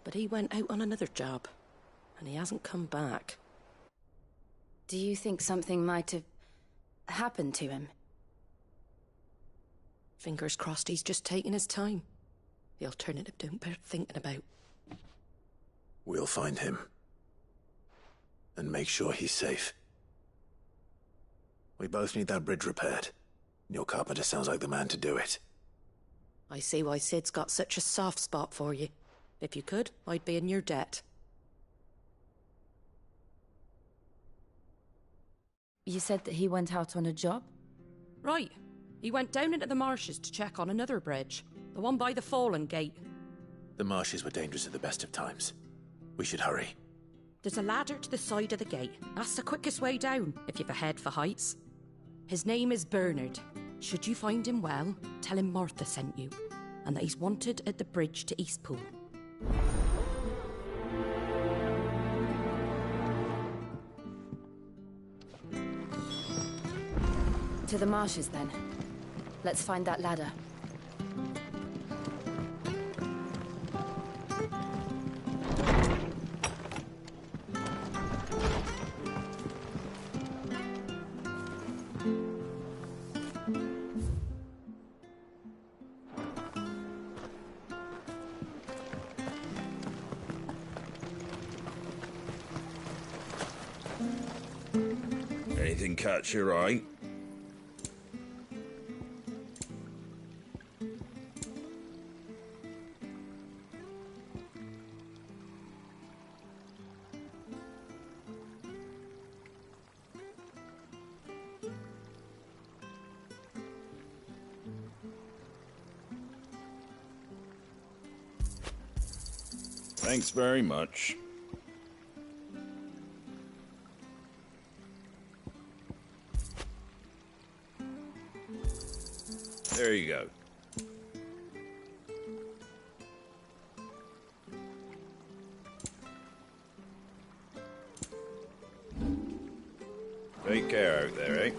Speaker 21: but he went out on another job, and he hasn't come back.
Speaker 8: Do you think something might have happened to him?
Speaker 21: Fingers crossed he's just taking his time. The alternative don't bear thinking about.
Speaker 2: We'll find him. And make sure he's safe. We both need that bridge repaired. Your carpenter sounds like the man to do it.
Speaker 21: I see why Sid's got such a soft spot for you. If you could, I'd be in your debt.
Speaker 8: You said that he went out on a job?
Speaker 21: Right. He went down into the marshes to check on another bridge. The one by the Fallen Gate.
Speaker 2: The marshes were dangerous at the best of times. We should hurry.
Speaker 21: There's a ladder to the side of the gate. That's the quickest way down, if you've a head for heights. His name is Bernard. Should you find him well, tell him Martha sent you, and that he's wanted at the bridge to Eastpool.
Speaker 8: To the marshes, then. Let's find that ladder.
Speaker 18: Anything catch your eye? Thanks very much. There you go. Take care out there, eh?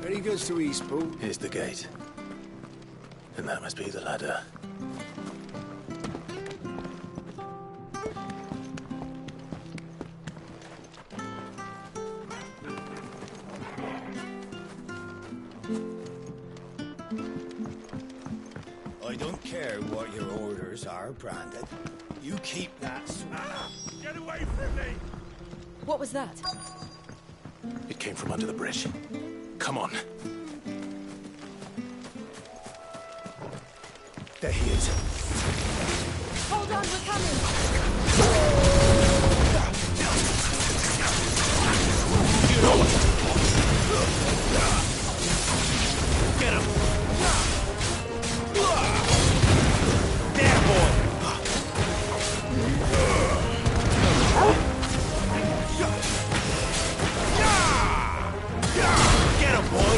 Speaker 17: There he goes to Eastpool.
Speaker 2: Here's the gate. And that must be the ladder.
Speaker 17: I don't care what your orders are, Brandon. You keep that.
Speaker 18: Get away from me!
Speaker 8: What was that?
Speaker 2: It came from under the bridge. Come on. There he is.
Speaker 8: Hold on, we're coming!
Speaker 18: You know what? Get him! There, boy! Get him, boy!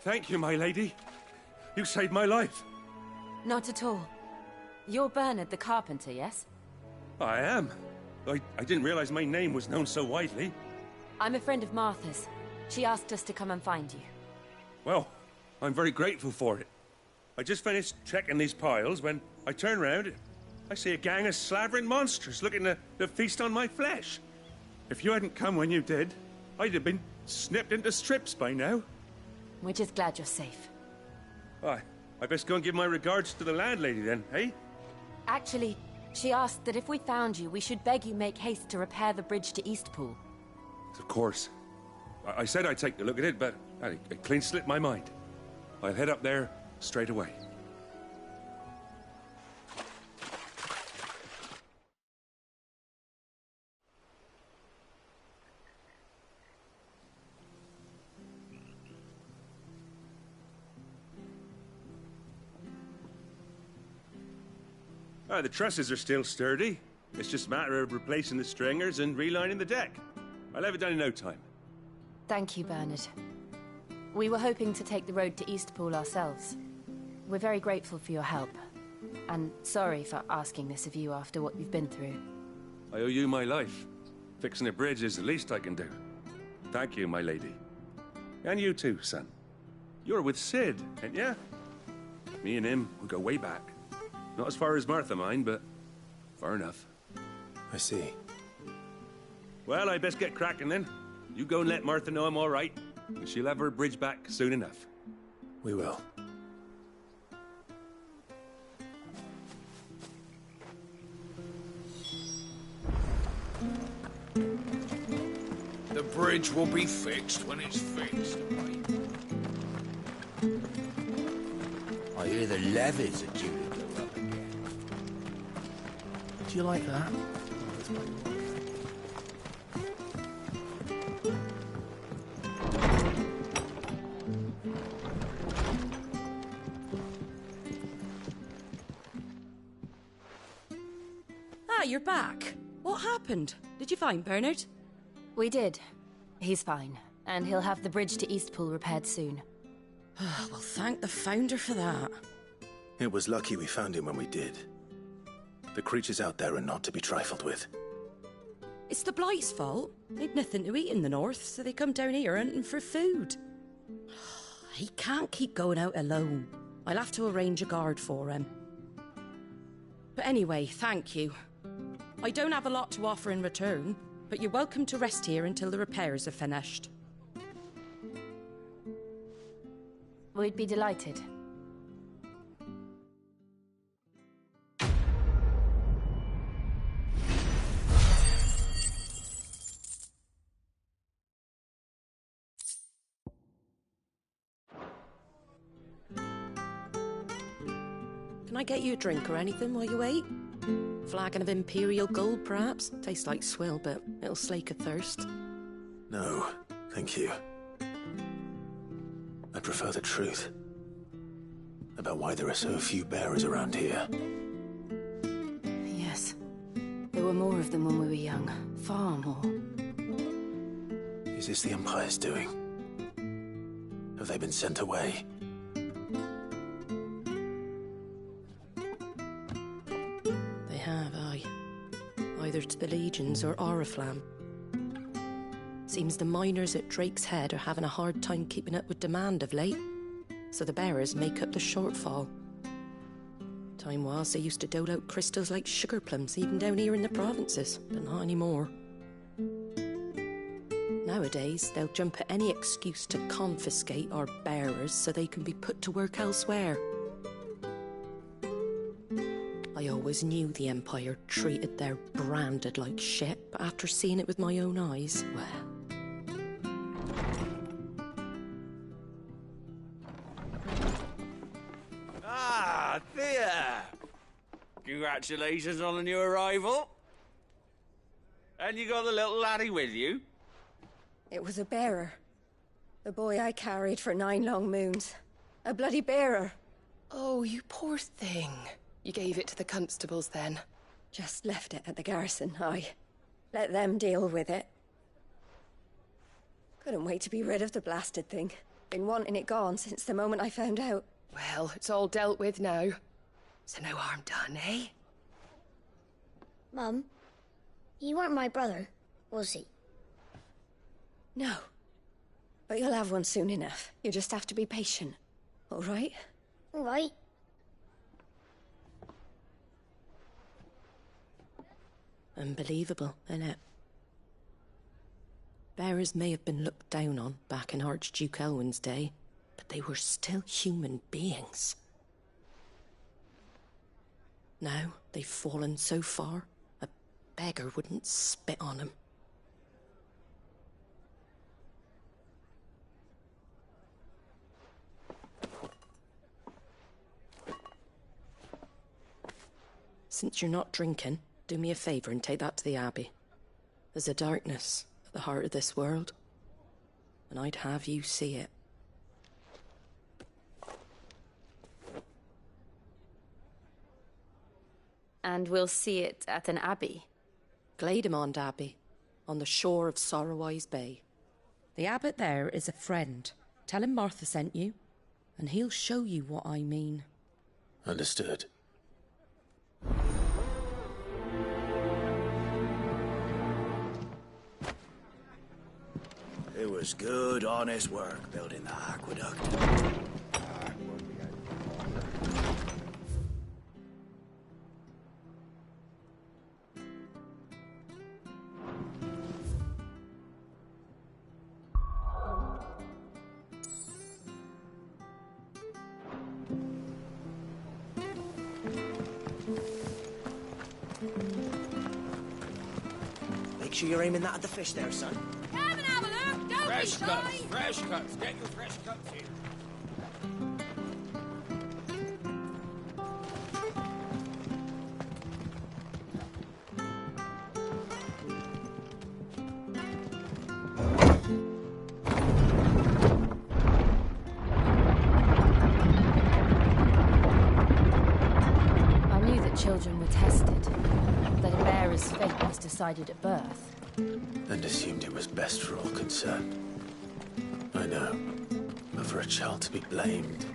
Speaker 7: Thank you, my lady. You saved my life.
Speaker 8: Not at all. You're Bernard the carpenter, yes?
Speaker 7: I am. I didn't realize my name was known so widely.
Speaker 8: I'm a friend of Martha's. She asked us to come and find you.
Speaker 7: Well, I'm very grateful for it. I just finished checking these piles when I turn round. I see a gang of slavering monsters looking to feast on my flesh. If you hadn't come when you did, I'd have been snipped into strips by now.
Speaker 8: We're just glad you're safe.
Speaker 7: I best go and give my regards to the landlady then, eh?
Speaker 8: Actually, she asked that if we found you, we should beg you make haste to repair the bridge to Eastpool.
Speaker 7: Of course. I said I'd take a look at it, but it clean slipped my mind. I'll head up there straight away. The trusses are still sturdy. It's just a matter of replacing the stringers and relining the deck. I'll have it done in no time.
Speaker 8: Thank you, Bernard. We were hoping to take the road to Eastpool ourselves. We're very grateful for your help. And sorry for asking this of you after what you've been through.
Speaker 7: I owe you my life. Fixing a bridge is the least I can do. Thank you, my lady. And you too, son. You're with Sid, ain't ya? Me and him, we go way back. Not as far as Martha, mind, but far enough.
Speaker 2: I see.
Speaker 7: Well, I best get cracking then. You go and let Martha know I'm all right, and she'll have her bridge back soon enough.
Speaker 2: We will.
Speaker 3: The bridge will be fixed when it's fixed, right?
Speaker 18: I hear the levies are due to go up again.
Speaker 2: Do you like that?
Speaker 21: Ah, you're back. What happened? Did you find Bernard?
Speaker 8: We did. He's fine, and he'll have the bridge to Eastpool repaired soon.
Speaker 21: Well, thank the Founder for that.
Speaker 2: It was lucky we found him when we did. The creatures out there are not to be trifled with.
Speaker 21: It's the Blight's fault. They've nothing to eat in the north, so they come down here hunting for food. He can't keep going out alone. I'll have to arrange a guard for him. But anyway, thank you. I don't have a lot to offer in return, but you're welcome to rest here until the repairs are finished.
Speaker 8: We'd be delighted.
Speaker 21: Can I get you a drink or anything while you wait? Flagon of Imperial Gold, perhaps? Tastes like swill, but it'll slake a thirst.
Speaker 2: No, thank you. I prefer the truth. About why there are so few bearers around here.
Speaker 8: Yes. There were more of them when we were young. Far more.
Speaker 2: Is this the Empire's doing? Have they been sent away?
Speaker 21: They have, aye. Either to the Legions or Oriflamme. Seems the miners at Drake's Head are having a hard time keeping up with demand of late, so the bearers make up the shortfall. Time was they used to dole out crystals like sugar plums even down here in the provinces, but not anymore. Nowadays, they'll jump at any excuse to confiscate our bearers so they can be put to work elsewhere. I always knew the Empire treated their branded like shit, but after seeing it with my own eyes, well...
Speaker 18: Ah, Thea! Congratulations on the new arrival. And you got the little laddie with you?
Speaker 11: It was a bearer. The boy I carried for 9 long moons. A bloody bearer.
Speaker 1: Oh, you poor thing. You gave it to the constables then?
Speaker 11: Just left it at the garrison, aye. Let them deal with it. Couldn't wait to be rid of the blasted thing. Been wanting it gone since the moment I found out.
Speaker 1: Well, it's all dealt with now. So no harm done, eh?
Speaker 22: Mum, you weren't my brother, was he?
Speaker 11: No. But you'll have one soon enough. You just have to be patient. All right?
Speaker 22: All right.
Speaker 21: Unbelievable, innit? Bearers may have been looked down on back in Archduke Elwin's day, but they were still human beings. Now they've fallen so far, a beggar wouldn't spit on them. Since you're not drinking, do me a favour and take that to the Abbey. There's a darkness at the heart of this world, and I'd have you see it.
Speaker 8: And we'll see it at an abbey?
Speaker 21: Glademond Abbey, on the shore of Sorrowwise Bay. The abbot there is a friend. Tell him Martha sent you, and he'll show you what I mean.
Speaker 2: Understood.
Speaker 17: It was good, honest work building the aqueduct. Make sure you're aiming that at the fish there, son.
Speaker 4: Come and have a look, don't
Speaker 3: Fresh
Speaker 4: be
Speaker 3: cuts,
Speaker 4: shy.
Speaker 3: fresh cuts. Get your fresh cuts here.
Speaker 8: I knew that children were tested, that a bearer's fate was decided at birth.
Speaker 2: And assumed it was best for all concerned. I know. But for a child to be blamed,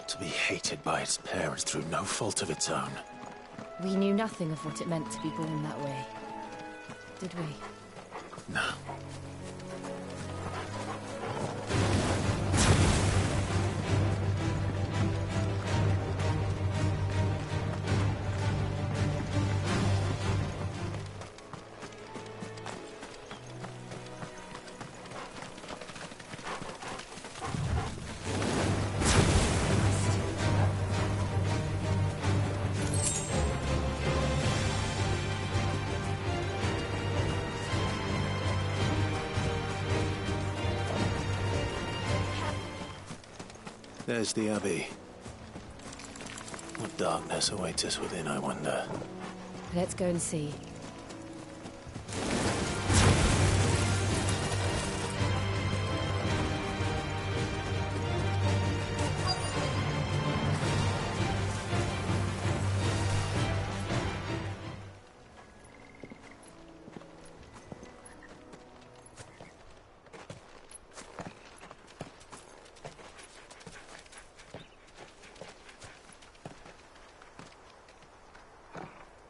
Speaker 2: to be hated by its parents through no fault of its own.
Speaker 8: We knew nothing of what it meant to be born that way, did we?
Speaker 2: No. There's the Abbey. What darkness awaits us within, I wonder?
Speaker 8: Let's go and see.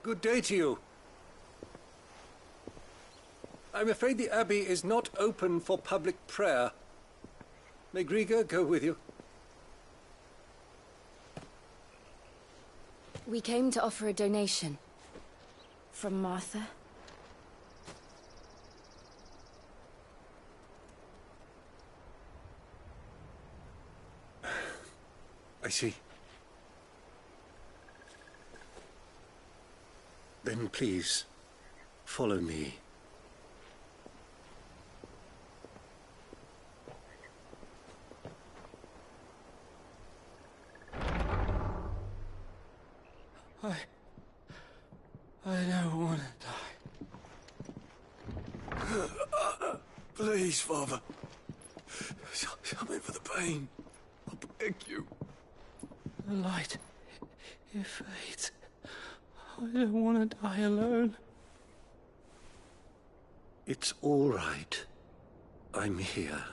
Speaker 16: Good day to you. I'm afraid the Abbey is not open for public prayer. May Griga go with you?
Speaker 8: We came to offer a donation. From Martha.
Speaker 16: I see. Then please, follow me.
Speaker 3: I don't want to die. Please, Father. Something for the pain. I beg you.
Speaker 20: The light, it fades. I don't want to die alone.
Speaker 16: It's all right. I'm here.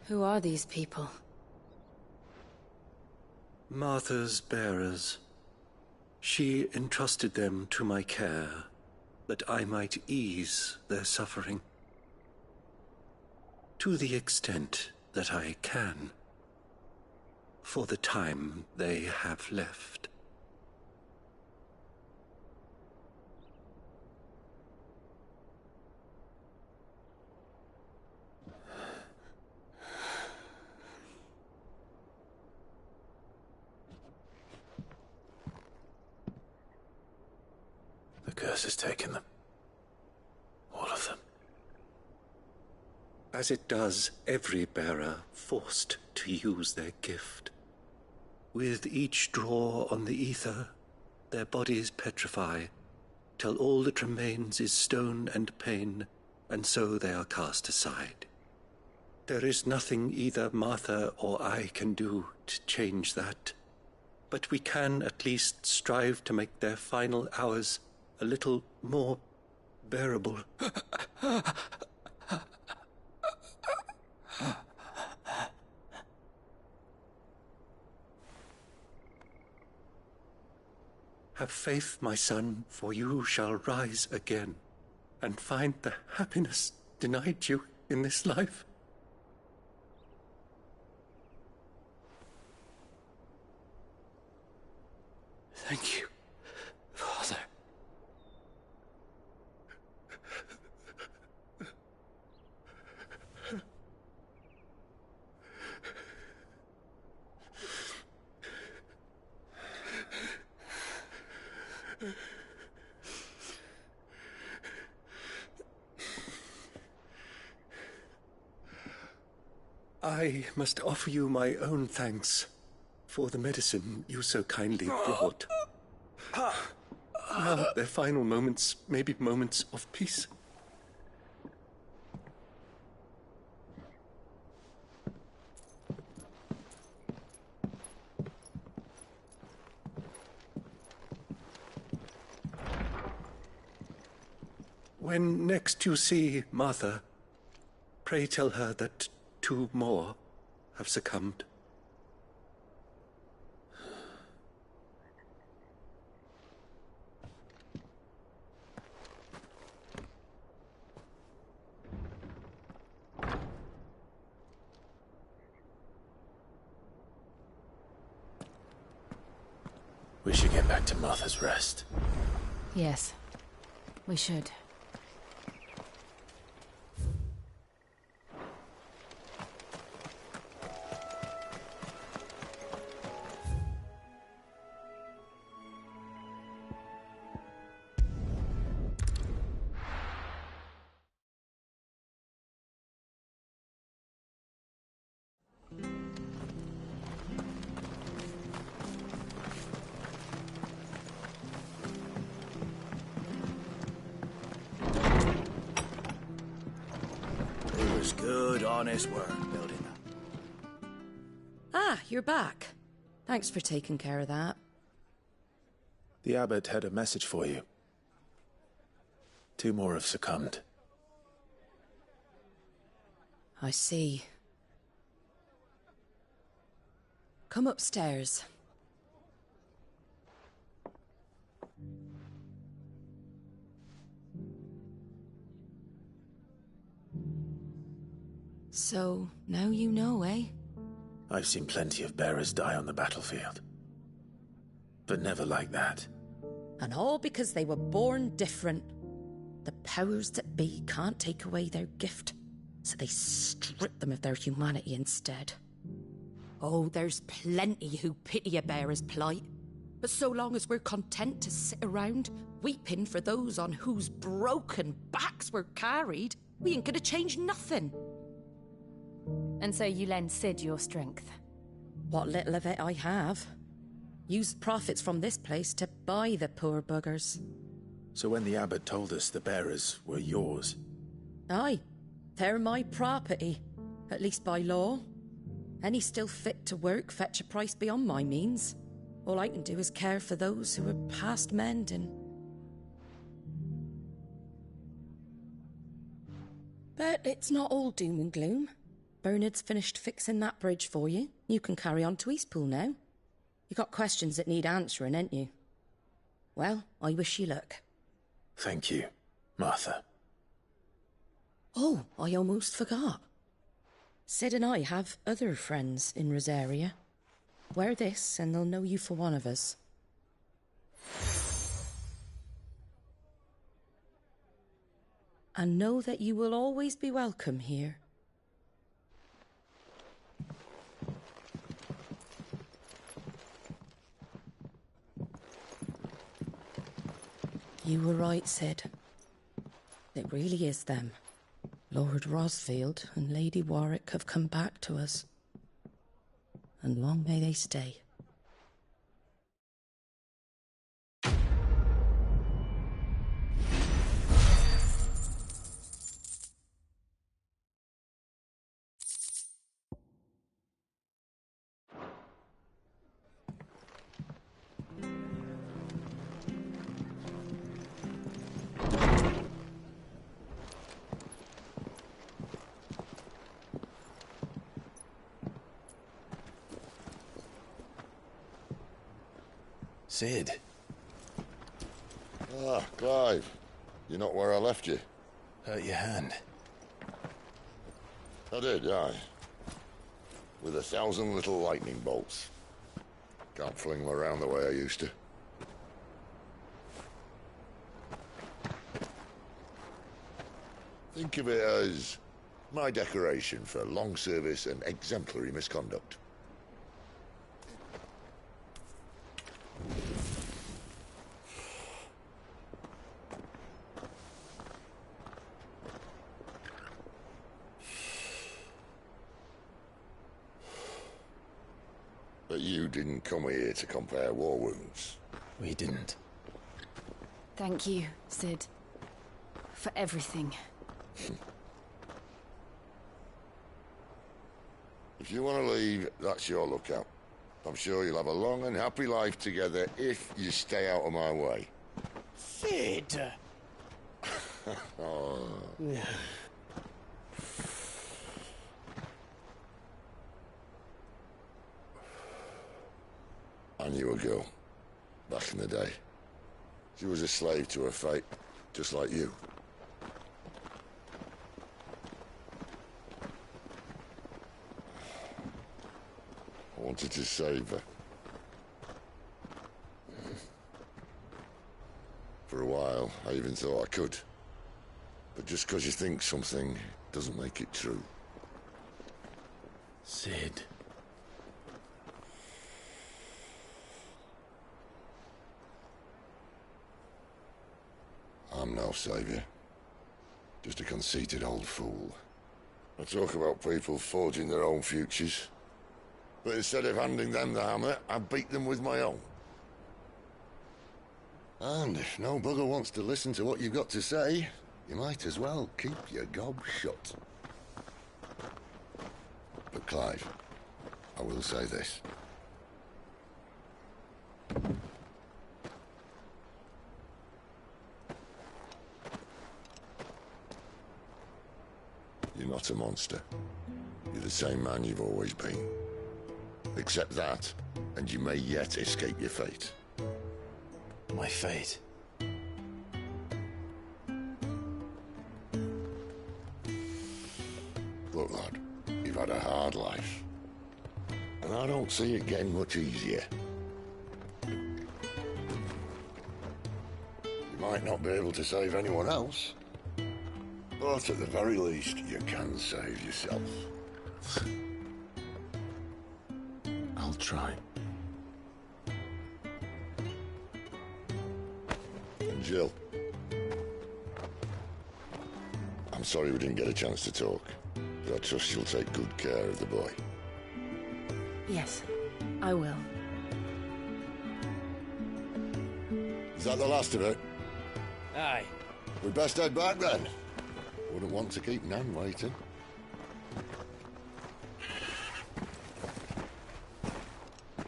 Speaker 8: Who are these people?
Speaker 16: Martha's bearers. She entrusted them to my care, that I might ease their suffering. To the extent that I can. For the time they have left.
Speaker 2: The curse has taken them. All of them.
Speaker 16: As it does every bearer forced to use their gift. With each draw on the ether, their bodies petrify, till all that remains is stone and pain, and so they are cast aside. There is nothing either Martha or I can do to change that, but we can at least strive to make their final hours a little more bearable. Have faith, my son, for you shall rise again, and find the happiness denied you in this life.
Speaker 2: Thank you, Father.
Speaker 16: I must offer you my own thanks for the medicine you so kindly brought. Now their final moments may be moments of peace. When next you see Martha, pray tell her that 2 more have succumbed.
Speaker 2: We should get back to Martha's Rest.
Speaker 6: Yes, we should.
Speaker 18: Good, honest work building that.
Speaker 21: Ah, you're back. Thanks for taking care of that.
Speaker 2: The abbot had a message for you. 2 more have succumbed.
Speaker 21: I see. Come upstairs. So, now you know, eh?
Speaker 2: I've seen plenty of bearers die on the battlefield. But never like that.
Speaker 21: And all because they were born different. The powers that be can't take away their gift, so they strip them of their humanity instead. Oh, there's plenty who pity a bearer's plight. But so long as we're content to sit around, weeping for those on whose broken backs we're carried, we ain't gonna change nothing.
Speaker 6: And so you lend Sid your strength?
Speaker 21: What little of it I have. Used profits from this place to buy the poor buggers.
Speaker 2: So when the abbot told us the bearers were yours...
Speaker 21: Aye, they're my property, at least by law. Any still fit to work fetch a price beyond my means. All I can do is care for those who are past mending. But it's not all doom and gloom. Bernard's finished fixing that bridge for you. You can carry on to Eastpool now. You got questions that need answering, ain't you? Well, I wish you luck.
Speaker 2: Thank you, Martha.
Speaker 21: Oh, I almost forgot. Sid and I have other friends in Rosaria. Wear this and they'll know you for one of us. And know that you will always be welcome here. You were right, Sid. It really is them. Lord Rosfield and Lady Warwick have come back to us. And long may they stay.
Speaker 15: Sid.
Speaker 10: Ah, Clive. You're not where I left you.
Speaker 15: Hurt your hand.
Speaker 10: I did, aye. With 1,000 little lightning bolts. Can't fling them around the way I used to. Think of it as my decoration for long service and exemplary misconduct. But you didn't come here to compare war wounds.
Speaker 15: We didn't.
Speaker 8: Thank you, Sid. For everything.
Speaker 10: If you want to leave, that's your lookout. I'm sure you'll have a long and happy life together if you stay out of my way.
Speaker 5: Sid!
Speaker 10: Oh. I knew a girl, back in the day. She was a slave to her fate, just like you. I wanted to save her. For a while, I even thought I could. But just because you think something doesn't make it true.
Speaker 15: Sid.
Speaker 10: I'm no savior. Just a conceited old fool. I talk about people forging their own futures. But instead of handing them the hammer, I beat them with my own. And if no bugger wants to listen to what you've got to say, you might as well keep your gob shut. But Clive, I will say this. You're not a monster. You're the same man you've always been. Accept that, and you may yet escape your fate.
Speaker 15: My fate?
Speaker 10: Look, lad, you've had a hard life. And I don't see it getting much easier. You might not be able to save anyone else, but at the very least, you can save yourself.
Speaker 15: I'll try.
Speaker 10: And Jill, I'm sorry we didn't get a chance to talk, but I trust you'll take good care of the boy.
Speaker 8: Yes, I will.
Speaker 10: Is that the last of it?
Speaker 5: Aye.
Speaker 10: We'd best head back then. Wouldn't want to keep Nan waiting.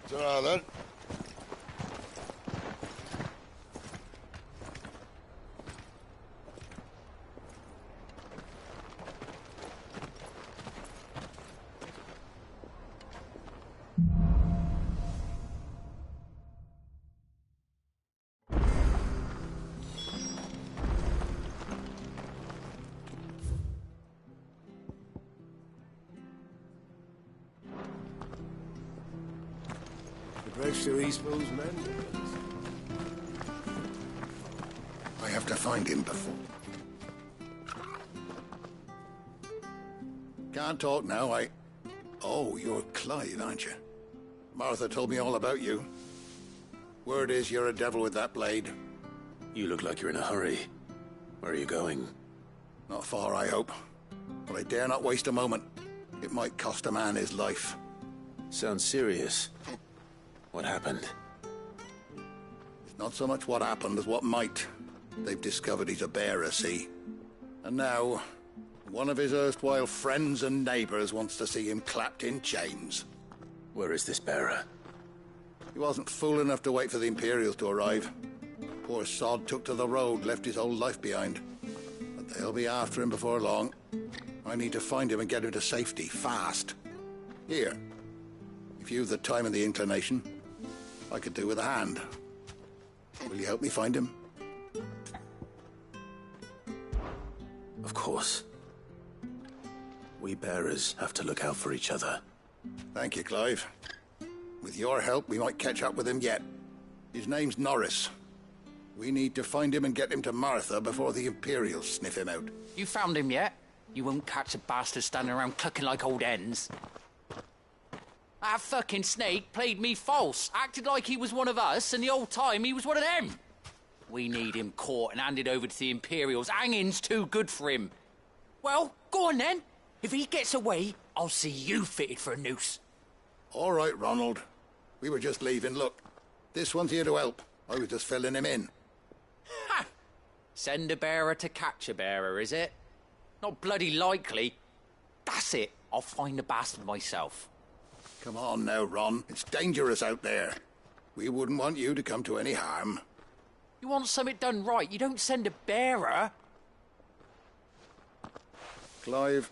Speaker 10: Ta-ra then.
Speaker 17: Bridge to Eastbo's men.
Speaker 10: I have to find him before.
Speaker 9: Can't talk now, Oh, you're Clive, aren't you? Martha told me all about you. Word is you're a devil with that blade.
Speaker 2: You look like you're in a hurry. Where are you going?
Speaker 9: Not far, I hope. But I dare not waste a moment. It might cost a man his life.
Speaker 2: Sounds serious. What happened?
Speaker 9: It's not so much what happened as what might. They've discovered he's a bearer, see? And now, one of his erstwhile friends and neighbors wants to see him clapped in chains.
Speaker 2: Where is this bearer?
Speaker 9: He wasn't fool enough to wait for the Imperials to arrive. Poor sod took to the road, left his whole life behind. But they'll be after him before long. I need to find him and get him to safety, fast. Here, if you've the time and the inclination, I could do with a hand. Will you help me find him?
Speaker 2: Of course. We bearers have to look out for each other.
Speaker 9: Thank you, Clive. With your help, we might catch up with him yet. His name's Norris. We need to find him and get him to Martha before the Imperials sniff him out.
Speaker 13: You found him yet? You won't catch a bastard standing around clucking like old hens. That fucking snake played me false, acted like he was one of us, and the whole time he was one of them. We need him caught and handed over to the Imperials. Hanging's too good for him. Well, go on then. If he gets away, I'll see you fitted for a noose.
Speaker 9: All right, Ronald. We were just leaving. Look, this one's here to help. I was just filling him in.
Speaker 13: Ha! Send a bearer to catch a bearer, is it? Not bloody likely. That's it. I'll find the bastard myself.
Speaker 9: Come on now, Ron. It's dangerous out there. We wouldn't want you to come to any harm.
Speaker 13: You want something done right, you don't send a bearer.
Speaker 9: Clive,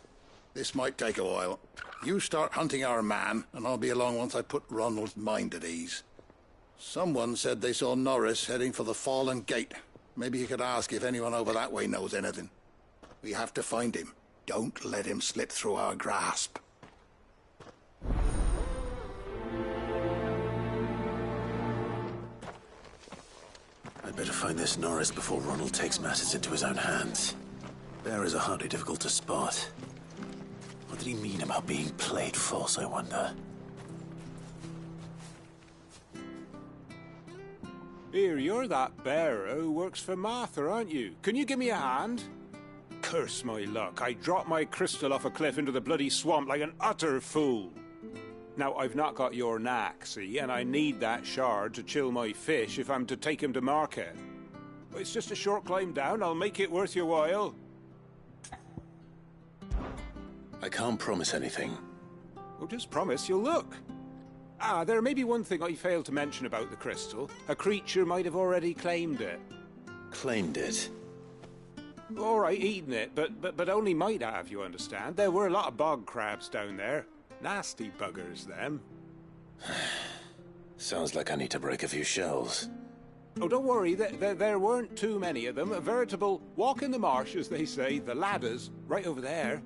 Speaker 9: this might take a while. You start hunting our man, and I'll be along once I put Ronald's mind at ease. Someone said they saw Norris heading for the Fallen Gate. Maybe you could ask if anyone over that way knows anything. We have to find him. Don't let him slip through our grasp.
Speaker 2: I'd better find this Norris before Ronald takes matters into his own hands. Bearers are hardly difficult to spot. What did he mean about being played false, I wonder?
Speaker 14: Here, you're that bearer who works for Martha, aren't you? Can you give me a hand? Curse my luck. I dropped my crystal off a cliff into the bloody swamp like an utter fool. Now, I've not got your knack, see, and I need that shard to chill my fish if I'm to take him to market. It's just a short climb down. I'll make it worth your while.
Speaker 2: I can't promise anything.
Speaker 14: Well, just promise you'll look. Ah, there may be one thing I failed to mention about the crystal. A creature might have already claimed it.
Speaker 2: Claimed it?
Speaker 14: All right, eaten it, but only might have, you understand. There were a lot of bog crabs down there. Nasty buggers, them.
Speaker 2: Sounds like I need to break a few shells.
Speaker 14: Oh, don't worry, there weren't too many of them. A veritable walk in the marsh, as they say, the ladders, right over there.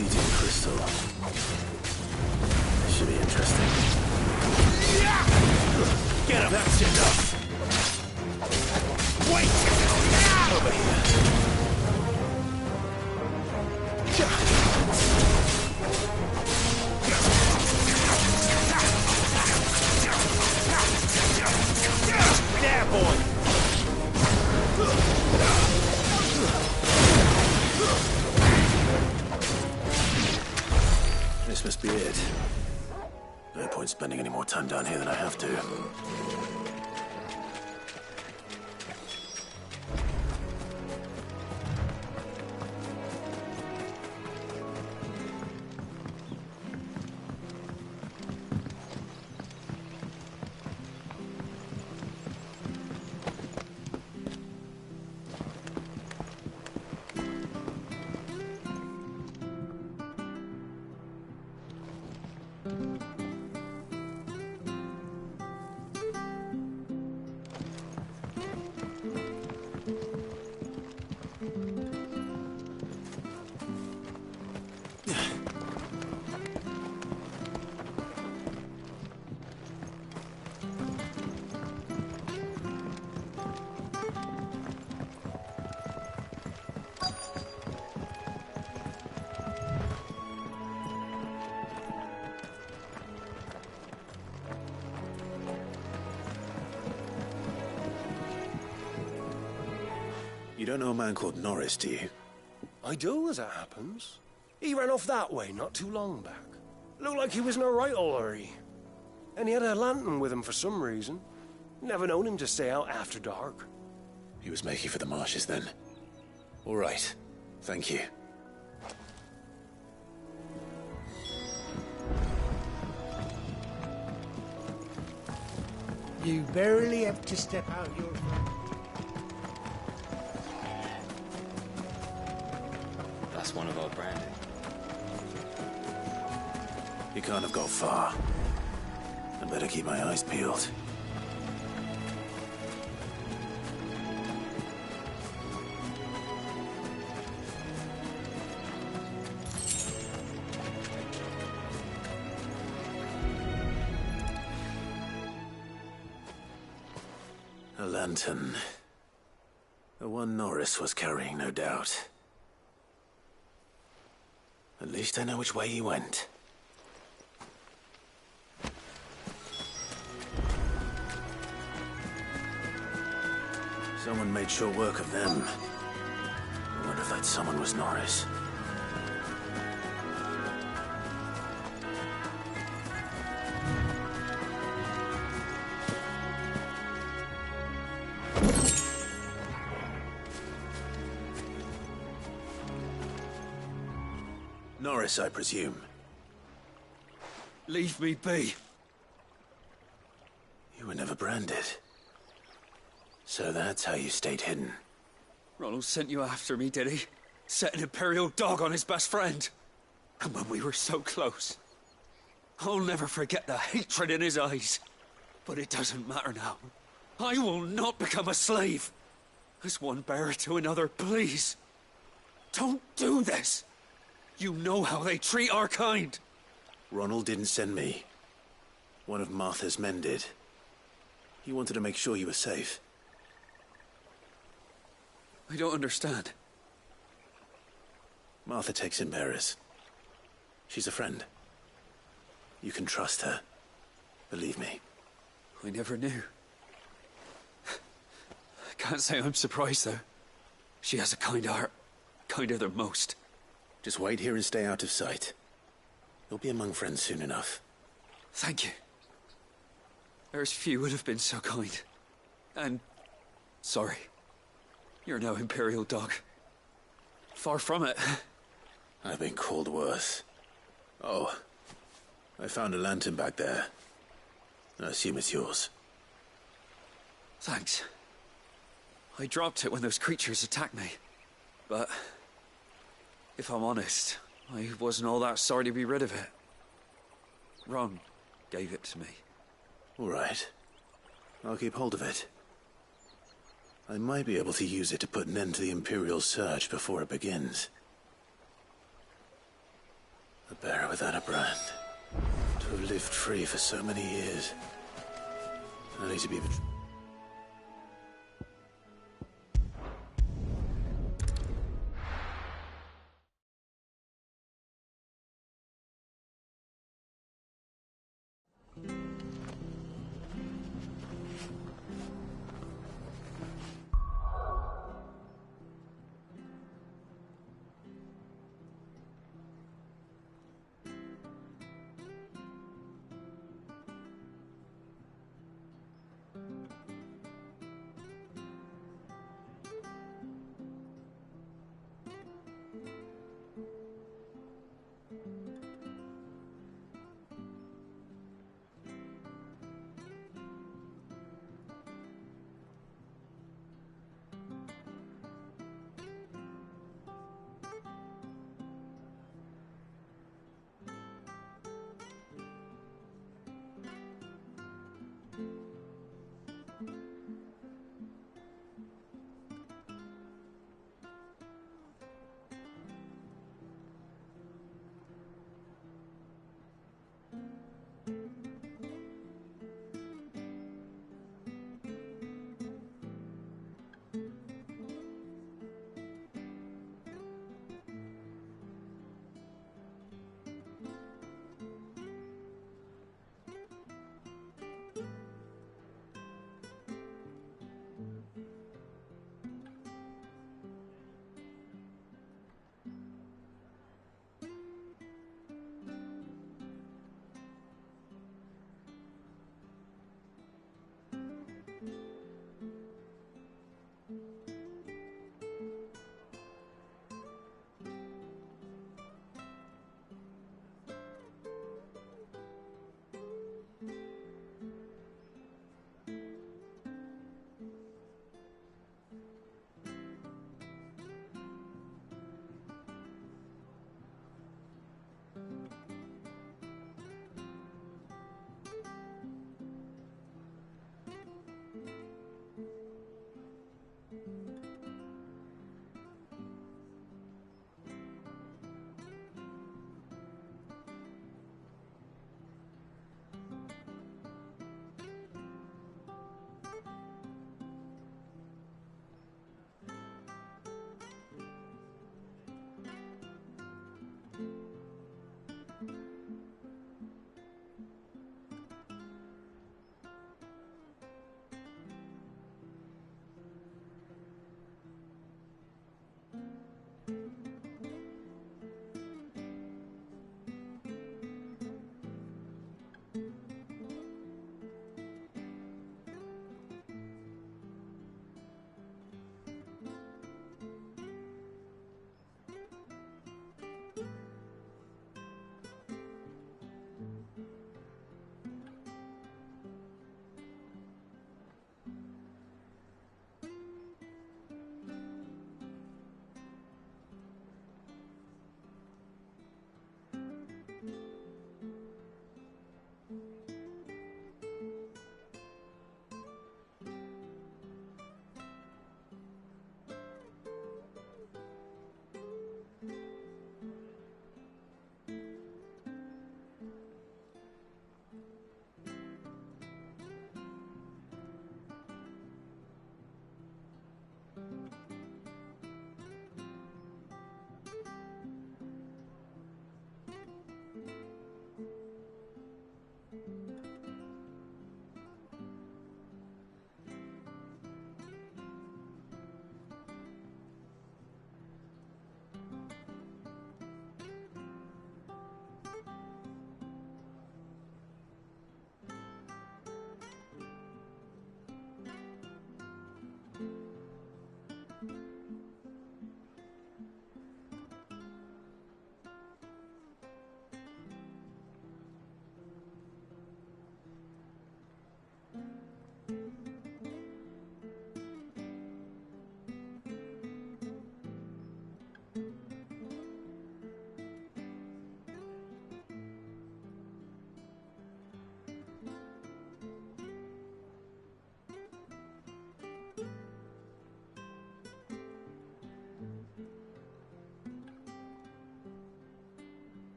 Speaker 2: Eating crystal. This should be interesting. Get him! That's enough! Wait! Over here. There, boy! This must be it. No point spending any more time down here than I have to. don't know a man called Norris, do you?
Speaker 12: I do, as it happens. He ran off that way not too long back. Looked like he was in a right old hurry. And he had a lantern with him for some reason. Never known him to stay out after dark.
Speaker 2: He was making for the marshes then. All right. Thank you.
Speaker 17: You barely have to step out your...
Speaker 5: That's one of our branding.
Speaker 2: He can't have got far. I better keep my eyes peeled. A lantern. The one Norris was carrying, no doubt. At least I know which way he went. Someone made sure work of them. I wonder if that someone was Norris. Norris, I presume.
Speaker 18: Leave me be.
Speaker 2: You were never branded. So that's how you stayed hidden.
Speaker 18: Ronald sent you after me, did he? Set an Imperial dog on his best friend. And when we were so close. I'll never forget the hatred in his eyes. But it doesn't matter now. I will not become a slave. As one bearer to another, please. Don't do this. You know how they treat our kind.
Speaker 2: Ronald didn't send me. One of Martha's men did. He wanted to make sure you were safe.
Speaker 18: I don't understand.
Speaker 2: Martha takes in bearers. She's a friend. You can trust her. Believe me.
Speaker 18: I never knew. I can't say I'm surprised, though. She has a kind heart. Kinder than most.
Speaker 2: Just wait here and stay out of sight. You'll be among friends soon enough.
Speaker 18: Thank you. There's few would have been so kind. And... sorry. You're no Imperial dog. Far from it.
Speaker 2: I've been called worse. Oh. I found a lantern back there. I assume it's yours.
Speaker 18: Thanks. I dropped it when those creatures attacked me. But... if I'm honest, I wasn't all that sorry to be rid of it. Ron gave it to me.
Speaker 2: All right. I'll keep hold of it. I might be able to use it to put an end to the Imperial surge before it begins. A bearer without a brand. To have lived free for so many years. Only to be...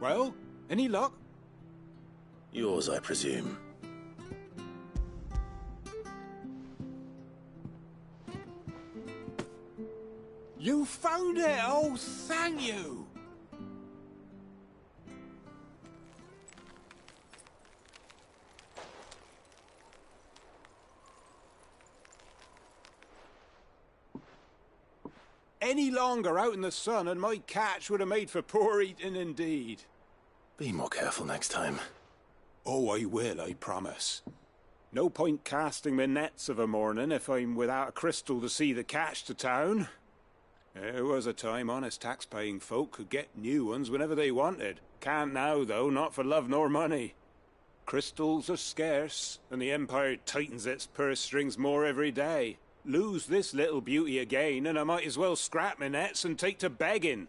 Speaker 14: Well, any luck?
Speaker 2: Yours, I presume.
Speaker 14: You found it! Oh, thank you! Any longer out in the sun and my catch would have made for poor eating indeed.
Speaker 2: Be more careful next time.
Speaker 14: Oh, I will, I promise. No point casting my nets of a morning if I'm without a crystal to see the catch to town. There was a time honest tax-paying folk could get new ones whenever they wanted. Can't now, though, not for love nor money. Crystals are scarce, and the Empire tightens its purse strings more every day. Lose this little beauty again, and I might as well scrap my nets and take to begging.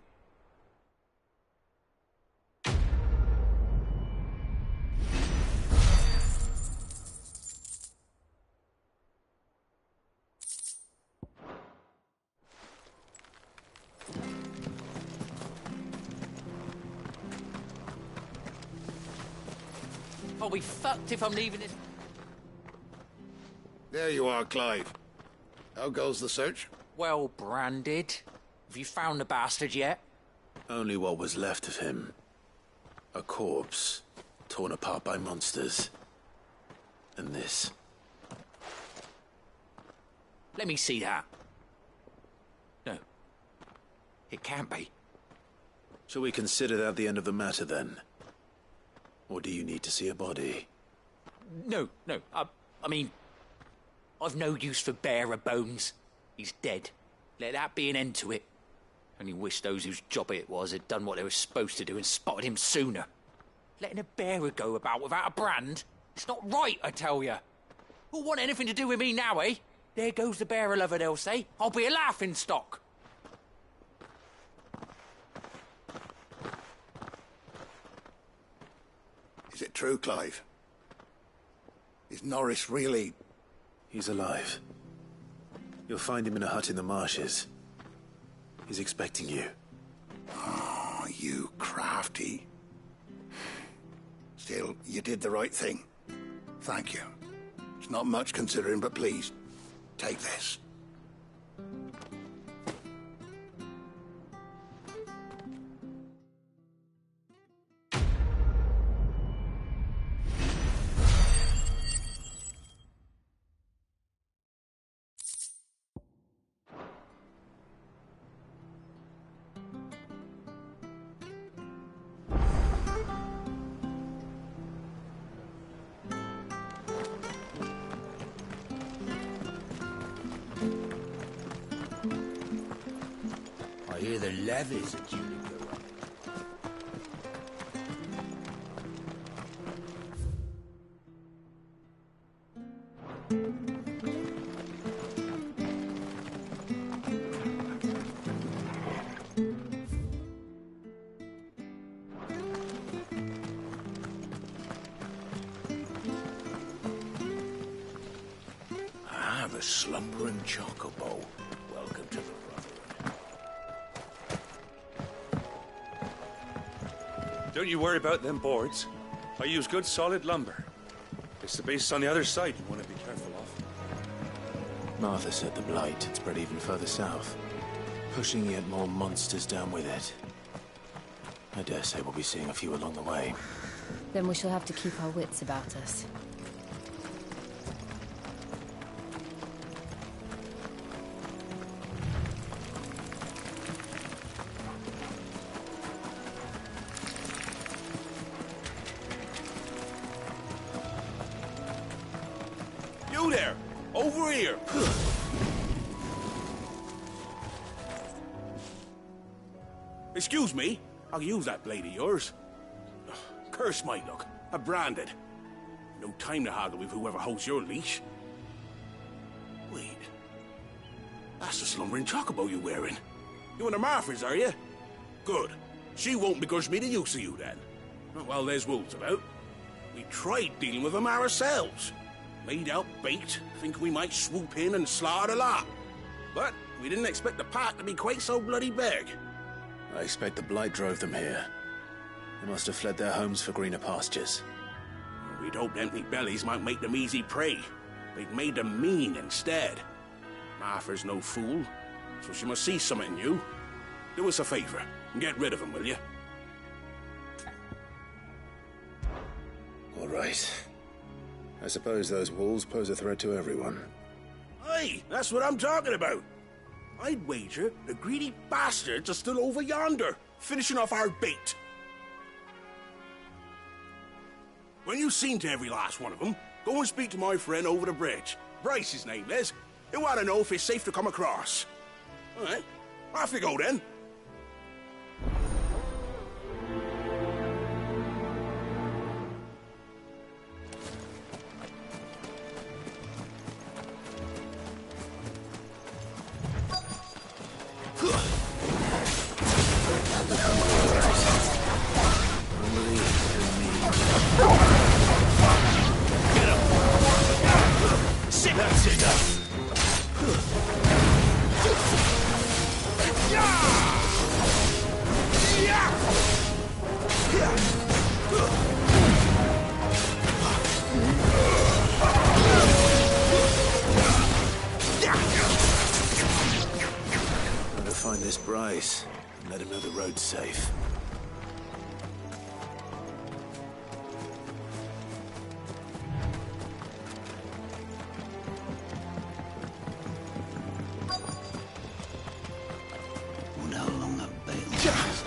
Speaker 13: I'll be fucked if I'm leaving this.
Speaker 9: There you are, Clive. How goes the search?
Speaker 13: Well branded. Have you found the bastard yet?
Speaker 2: Only what was left of him. A corpse, torn apart by monsters. And this.
Speaker 13: Let me see that. No. It can't be.
Speaker 2: Shall we consider that the end of the matter, then? Or do you need to see a body?
Speaker 13: No. I mean, I've no use for bearer bones. He's dead. Let that be an end to it. Only wish those whose job it was had done what they were supposed to do and spotted him sooner. Letting a bearer go about without a brand? It's not right, I tell you. Who'll want anything to do with me now, eh? There goes the bearer lover, they'll say. I'll be a laughing stock.
Speaker 9: Is it true, Clive? Is Norris really...
Speaker 2: He's alive. You'll find him in a hut in the marshes. He's expecting you.
Speaker 9: Oh, you crafty. Still, you did the right thing. Thank you. It's not much considering, but please, take this.
Speaker 7: I hear the levies are due to go up.
Speaker 19: Ah, the slumbering chocobo. Welcome to the
Speaker 23: Don't you worry about them boards. I use good solid lumber. It's the base on the other side you want to be careful of.
Speaker 2: Martha said the blight had spread even further south, pushing yet more monsters down with it. I dare say we'll be seeing a few along the way.
Speaker 6: Then we shall have to keep our wits about us.
Speaker 19: You there! Over here! Excuse me? I'll use that blade of yours. Curse my luck. I'm branded. No time to haggle with whoever holds your leash. Wait. That's the slumbering chocobo you're wearing. You and the Marthas, are you? Good. She won't begrudge me the use of you, then. Not while there's wolves about. We tried dealing with them ourselves. Made out baked, thinking we might swoop in and slaughter the lot. But we didn't expect the pack to be quite so bloody big.
Speaker 2: I expect the blight drove them here. They must have fled their homes for greener pastures.
Speaker 19: We'd hoped empty bellies might make them easy prey. They'd made them mean instead. Martha's no fool, so she must see something in you. Do us a favor and get rid of them, will you?
Speaker 2: All right. I suppose those wolves pose a threat to everyone.
Speaker 19: Aye, that's what I'm talking about. I'd wager the greedy bastards are still over yonder, finishing off our bait. When you've seen to every last one of them, go and speak to my friend over the bridge. Bryce, his name is. He'll want to know if it's safe to come across. All right, off you go then.
Speaker 2: Find this Bryce and let him know the road's safe.
Speaker 7: Wonder how long that bait lasts.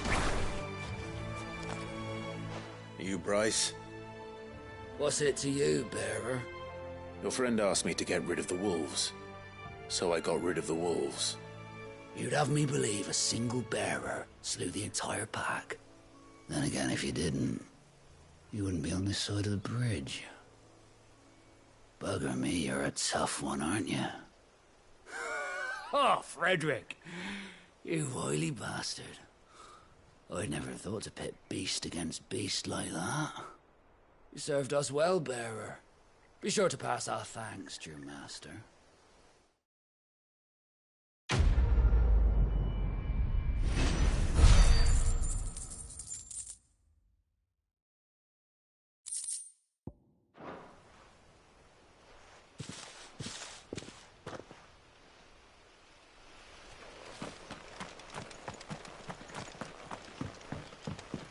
Speaker 2: You Bryce?
Speaker 7: What's it to you, bearer?
Speaker 2: Your friend asked me to get rid of the wolves, so I got rid of the wolves.
Speaker 7: You'd have me believe a single bearer slew the entire pack. Then again, if you didn't, you wouldn't be on this side of the bridge. Bugger me, you're a tough one, aren't you? Oh, Frederick! You wily bastard. I'd never thought to pit beast against beast like that. You served us well, bearer. Be sure to pass our thanks to your master.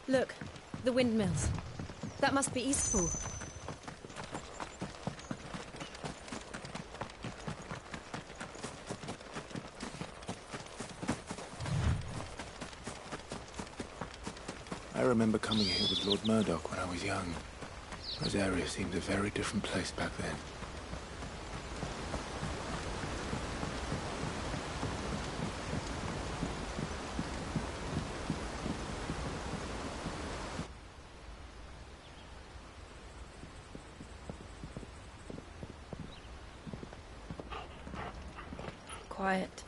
Speaker 6: Look, the windmills. That must be Eastpool.
Speaker 2: I remember coming here with Lord Murdoch when I was young. Those areas seemed a very different place back then.
Speaker 8: Quiet,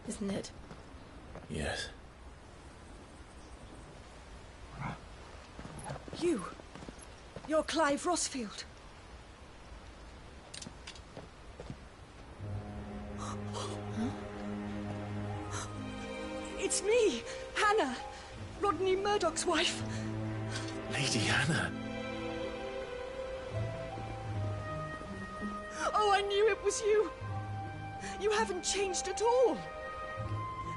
Speaker 8: isn't it?
Speaker 2: Yes.
Speaker 1: You're Clive Rossfield. It's me, Hannah, Rodney Murdoch's wife.
Speaker 2: Lady Hannah.
Speaker 1: Oh, I knew it was you. You haven't changed at all.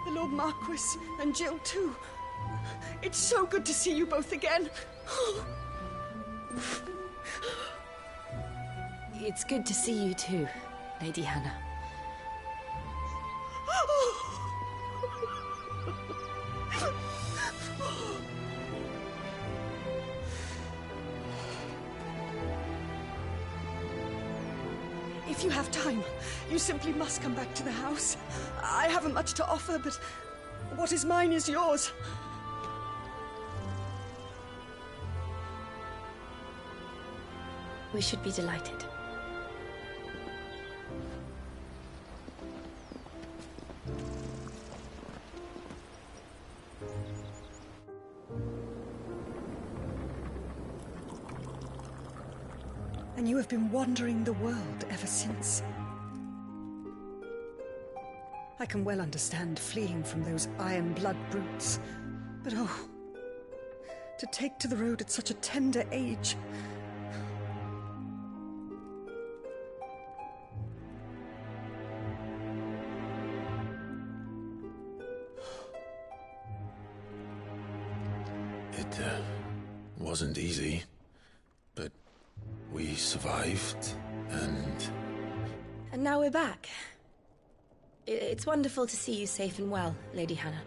Speaker 1: The Lord Marquis and Jill too. It's so good to see you both again.
Speaker 6: It's good to see you too, Lady Hannah.
Speaker 1: If you have time, you simply must come back to the house. I haven't much to offer, but what is mine is yours.
Speaker 6: We should be delighted.
Speaker 1: And you have been wandering the world ever since. I can well understand fleeing from those iron blood brutes, but oh, To take to the road at such a tender age.
Speaker 2: It wasn't easy, but we survived, and...
Speaker 8: And now we're back. It's wonderful to see you safe and well, Lady Hannah.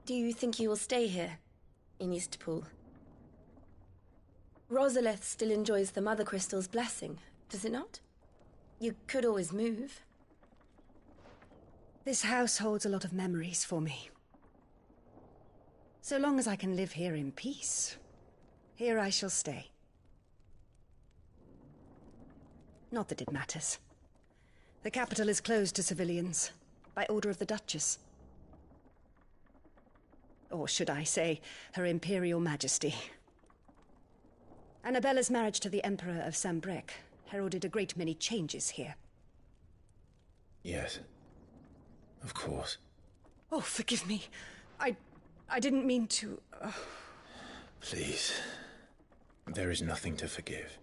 Speaker 8: Do you think you will stay here, in Eastpool? Rosalith still enjoys the Mother Crystal's blessing, does it not? You could always move.
Speaker 1: This house holds a lot of memories for me. So long as I can live here in peace, here I shall stay. Not that it matters. The capital is closed to civilians, by order of the Duchess. Or should I say, Her Imperial Majesty. Annabella's marriage to the Emperor of Sambrec heralded a great many changes here.
Speaker 2: Yes. Of course.
Speaker 1: Oh, forgive me. I didn't mean to...
Speaker 2: Please. There is nothing to forgive.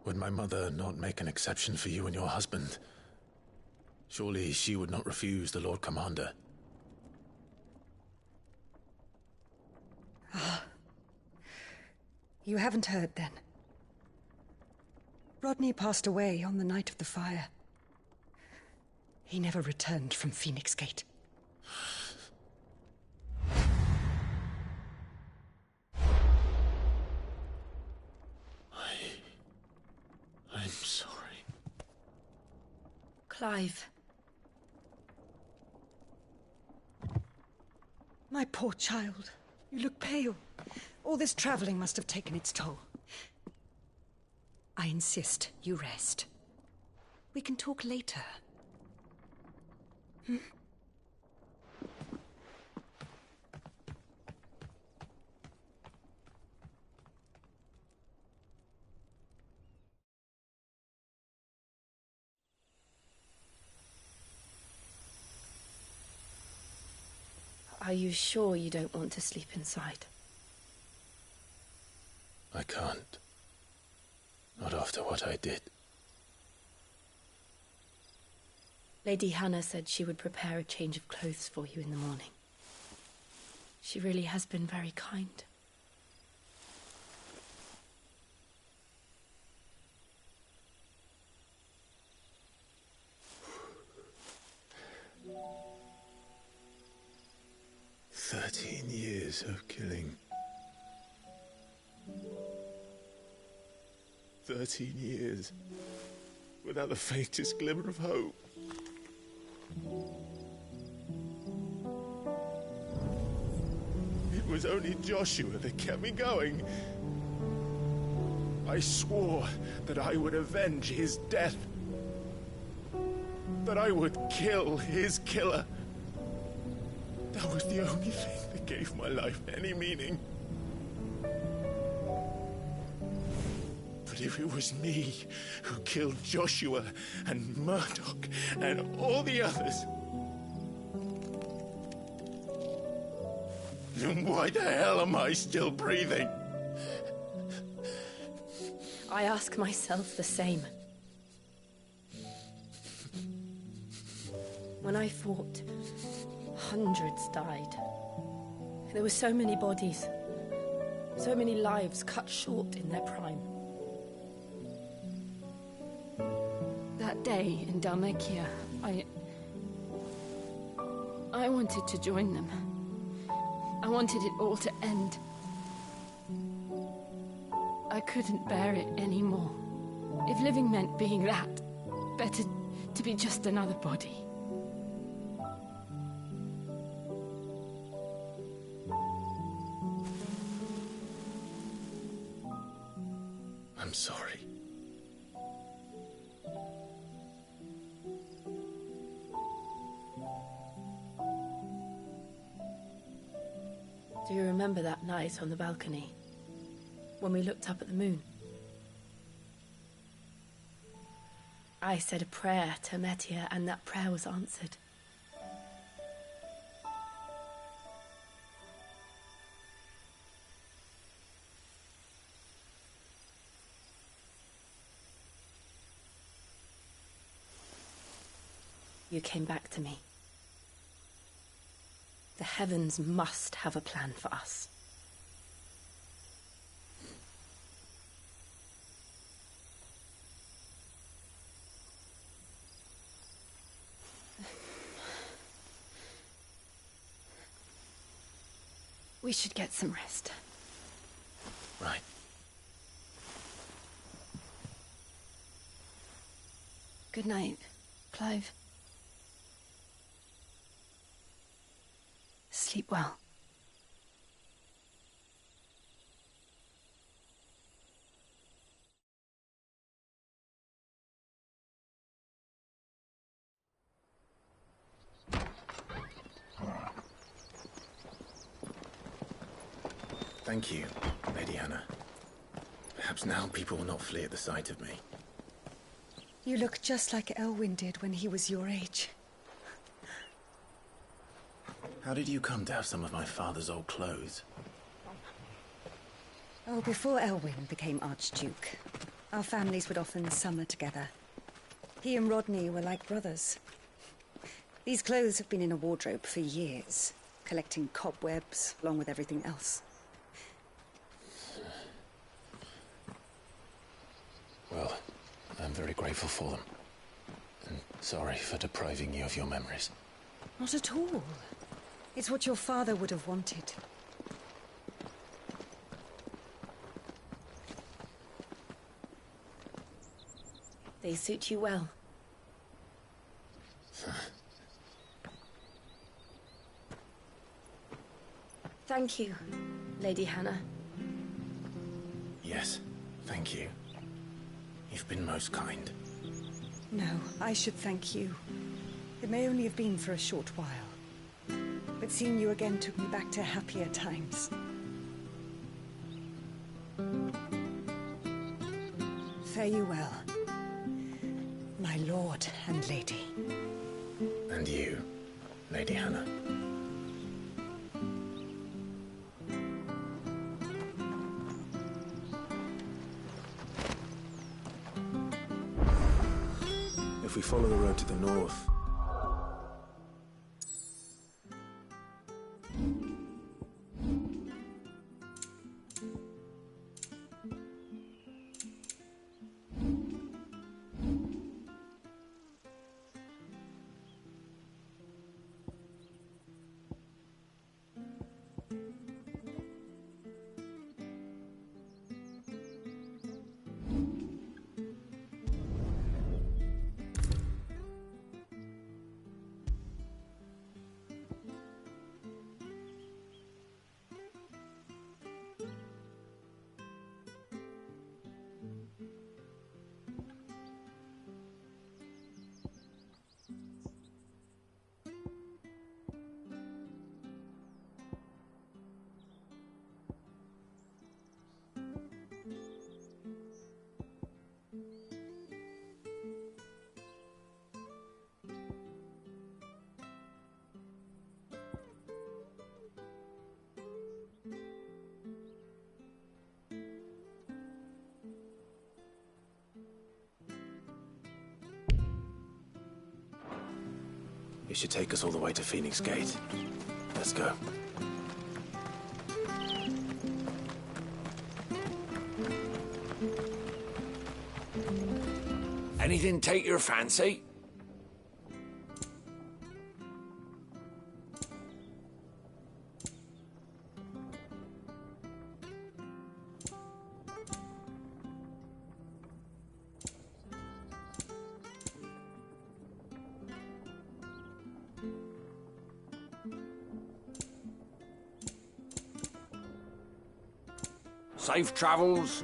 Speaker 2: Would my mother not make an exception for you and your husband? Surely she would not refuse the Lord Commander.
Speaker 1: You haven't heard, then. Rodney passed away on the night of the fire. He never returned from Phoenix Gate.
Speaker 2: I'm sorry.
Speaker 8: Clive.
Speaker 1: My poor child. You look pale. All this traveling must have taken its toll. I insist you rest. We can talk later. Hmm?
Speaker 8: Are you sure you don't want to sleep inside?
Speaker 2: I can't. Not after what I did.
Speaker 8: Lady Hannah said she would prepare a change of clothes for you in the morning. She really has been very kind.
Speaker 2: "13 years of killing. 13 years without the faintest glimmer of hope. It was only Joshua that kept me going. I swore that I would avenge his death. That I would kill his killer. That was the only thing that gave my life any meaning. But if it was me who killed Joshua and Murdoch and all the others, then why the hell am I still breathing?
Speaker 8: I ask myself the same. When I fought, hundreds died. There were so many bodies, so many lives cut short in their prime. That day in Dalmekia, I wanted to join them. I wanted it all to end. I couldn't bear it anymore. If living meant being that, better to be just another body.
Speaker 2: I'm sorry.
Speaker 8: Do you remember that night on the balcony? When we looked up at the moon? I said a prayer to Metia, and that prayer was answered. You came back to me. The heavens must have a plan for us. We should get some rest.
Speaker 2: Right.
Speaker 8: Good night, Clive. Sleep well.
Speaker 2: Thank you, Lady Hannah. Perhaps now people will not flee at the sight of me.
Speaker 1: You look just like Elwyn did when he was your age.
Speaker 2: How did you come to have some of my father's old clothes?
Speaker 4: Oh, before Elwyn became Archduke, our families would often summer together. He and Rodney were like brothers. These clothes have been in a wardrobe for years, collecting cobwebs along with everything else.
Speaker 2: Well, I'm very grateful for them. And sorry for depriving you of your memories.
Speaker 4: Not at all. It's what your father would have wanted.
Speaker 8: They suit you well. Thank you, Lady Hannah.
Speaker 2: Yes, thank you. You've been most kind.
Speaker 4: No, I should thank you. It may only have been for a short while, but seeing you again took me back to happier times. Fare you well, my lord and lady.
Speaker 2: And you, Lady Hannah.
Speaker 15: If we follow the road to the north,
Speaker 2: it should take us all the way to Phoenix Gate. Let's go.
Speaker 3: Anything take your fancy? Safe travels.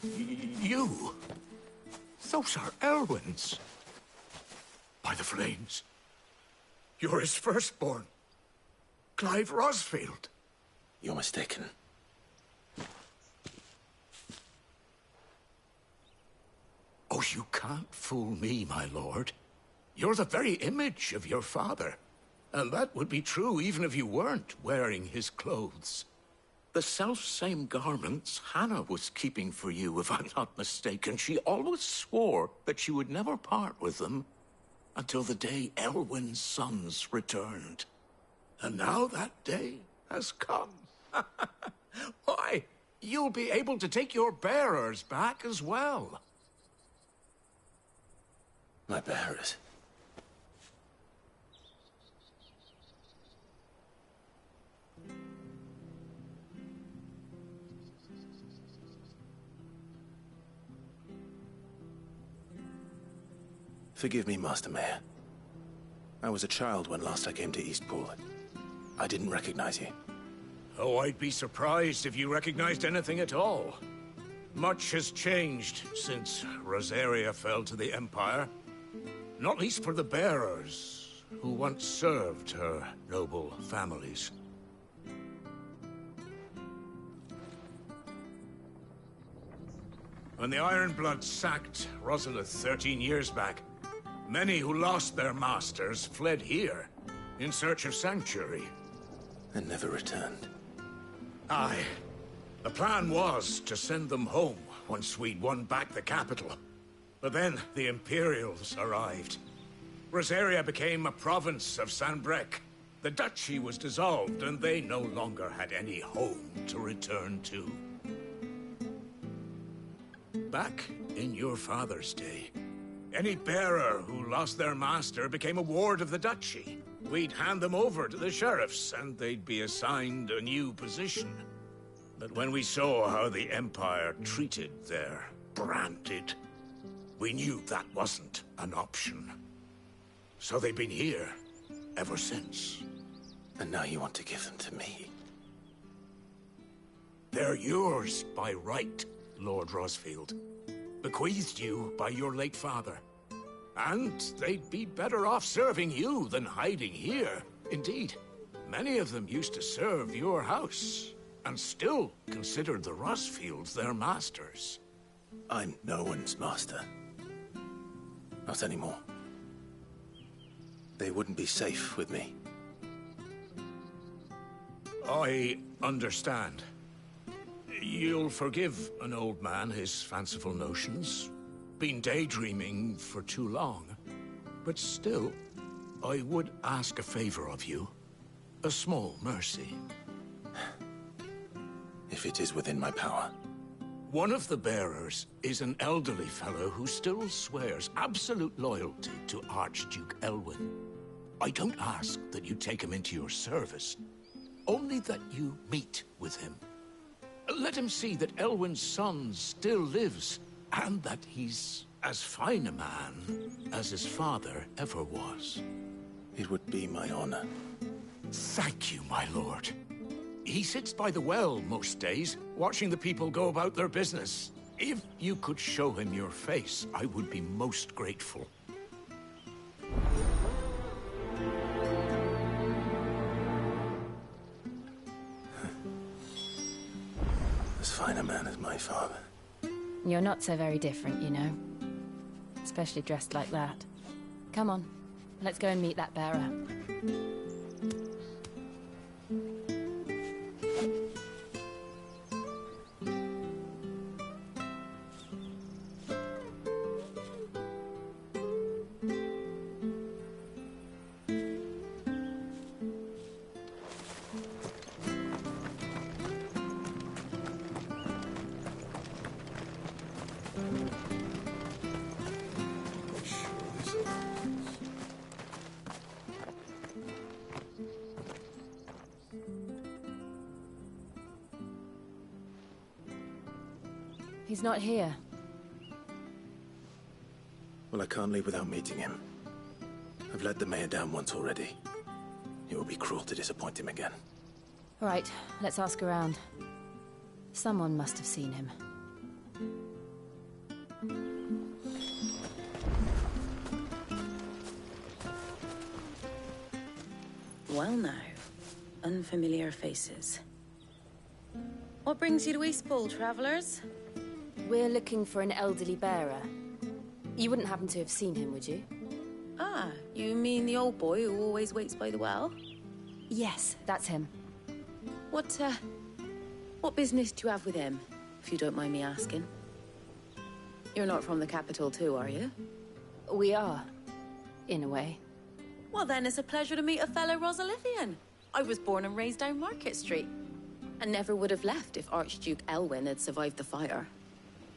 Speaker 11: You? Those are Elwyn's. By the flames. You're his firstborn. Clive Rosfield.
Speaker 2: You're mistaken.
Speaker 11: Oh, you can't fool me, my lord. You're the very image of your father. And that would be true even if you weren't wearing his clothes. The self-same garments Hannah was keeping for you, if I'm not mistaken. She always swore that she would never part with them until the day Elwyn's sons returned. And now that day has come. Why, you'll be able to take your bearers back as well.
Speaker 2: My bearers? Forgive me, Master Mayor. I was a child when last I came to Eastpool. I didn't recognize you.
Speaker 11: Oh, I'd be surprised if you recognized anything at all. Much has changed since Rosaria fell to the Empire. Not least for the bearers, who once served her noble families. When the Ironbloods sacked Rosalith 13 years back, many who lost their masters fled here, in search of sanctuary.
Speaker 2: And never returned.
Speaker 11: Aye. The plan was to send them home once we'd won back the capital. But then the Imperials arrived. Rosaria became a province of Sanbreque. The duchy was dissolved, and they no longer had any home to return to. Back in your father's day, any bearer who lost their master became a ward of the duchy. We'd hand them over to the sheriffs, and they'd be assigned a new position. But when we saw how the Empire treated their branded, we knew that wasn't an option. So they've been here ever since.
Speaker 2: And now you want to give them to me?
Speaker 11: They're yours by right, Lord Rosfield. Bequeathed you by your late father. And they'd be better off serving you than hiding here. Indeed, many of them used to serve your house, and still considered the Rosfields their masters.
Speaker 2: I'm no one's master. Not anymore. They wouldn't be safe with me.
Speaker 11: I understand. You'll forgive an old man his fanciful notions. Been daydreaming for too long. But still, I would ask a favor of you. A small mercy.
Speaker 2: If it is within my power.
Speaker 11: One of the bearers is an elderly fellow who still swears absolute loyalty to Archduke Elwyn. I don't ask that you take him into your service, only that you meet with him. Let him see that Elwyn's son still lives, and that he's as fine a man as his father ever was.
Speaker 2: It would be my honor.
Speaker 11: Thank you, my lord. He sits by the well most days, watching the people go about their business. If you could show him your face, I would be most grateful.
Speaker 2: As fine a man as my father.
Speaker 8: You're not so very different, you know. Especially dressed like that. Come on, let's go and meet that bearer. He's not here.
Speaker 2: Well, I can't leave without meeting him. I've let the mayor down once already. It would be cruel to disappoint him again.
Speaker 8: All right, let's ask around. Someone must have seen him.
Speaker 16: Well now, unfamiliar faces. What brings you to Eastpool, travellers?
Speaker 8: We're looking for an elderly bearer. You wouldn't happen to have seen him, would you?
Speaker 16: Ah, you mean the old boy who always waits by the well?
Speaker 8: Yes, that's him.
Speaker 16: What business do you have with him, if you don't mind me asking? You're not from the capital too, are you?
Speaker 8: We are, in a way.
Speaker 16: Well then, it's a pleasure to meet a fellow Rosalithian. I was born and raised down Market Street, and never would have left if Archduke Elwyn had survived the fire.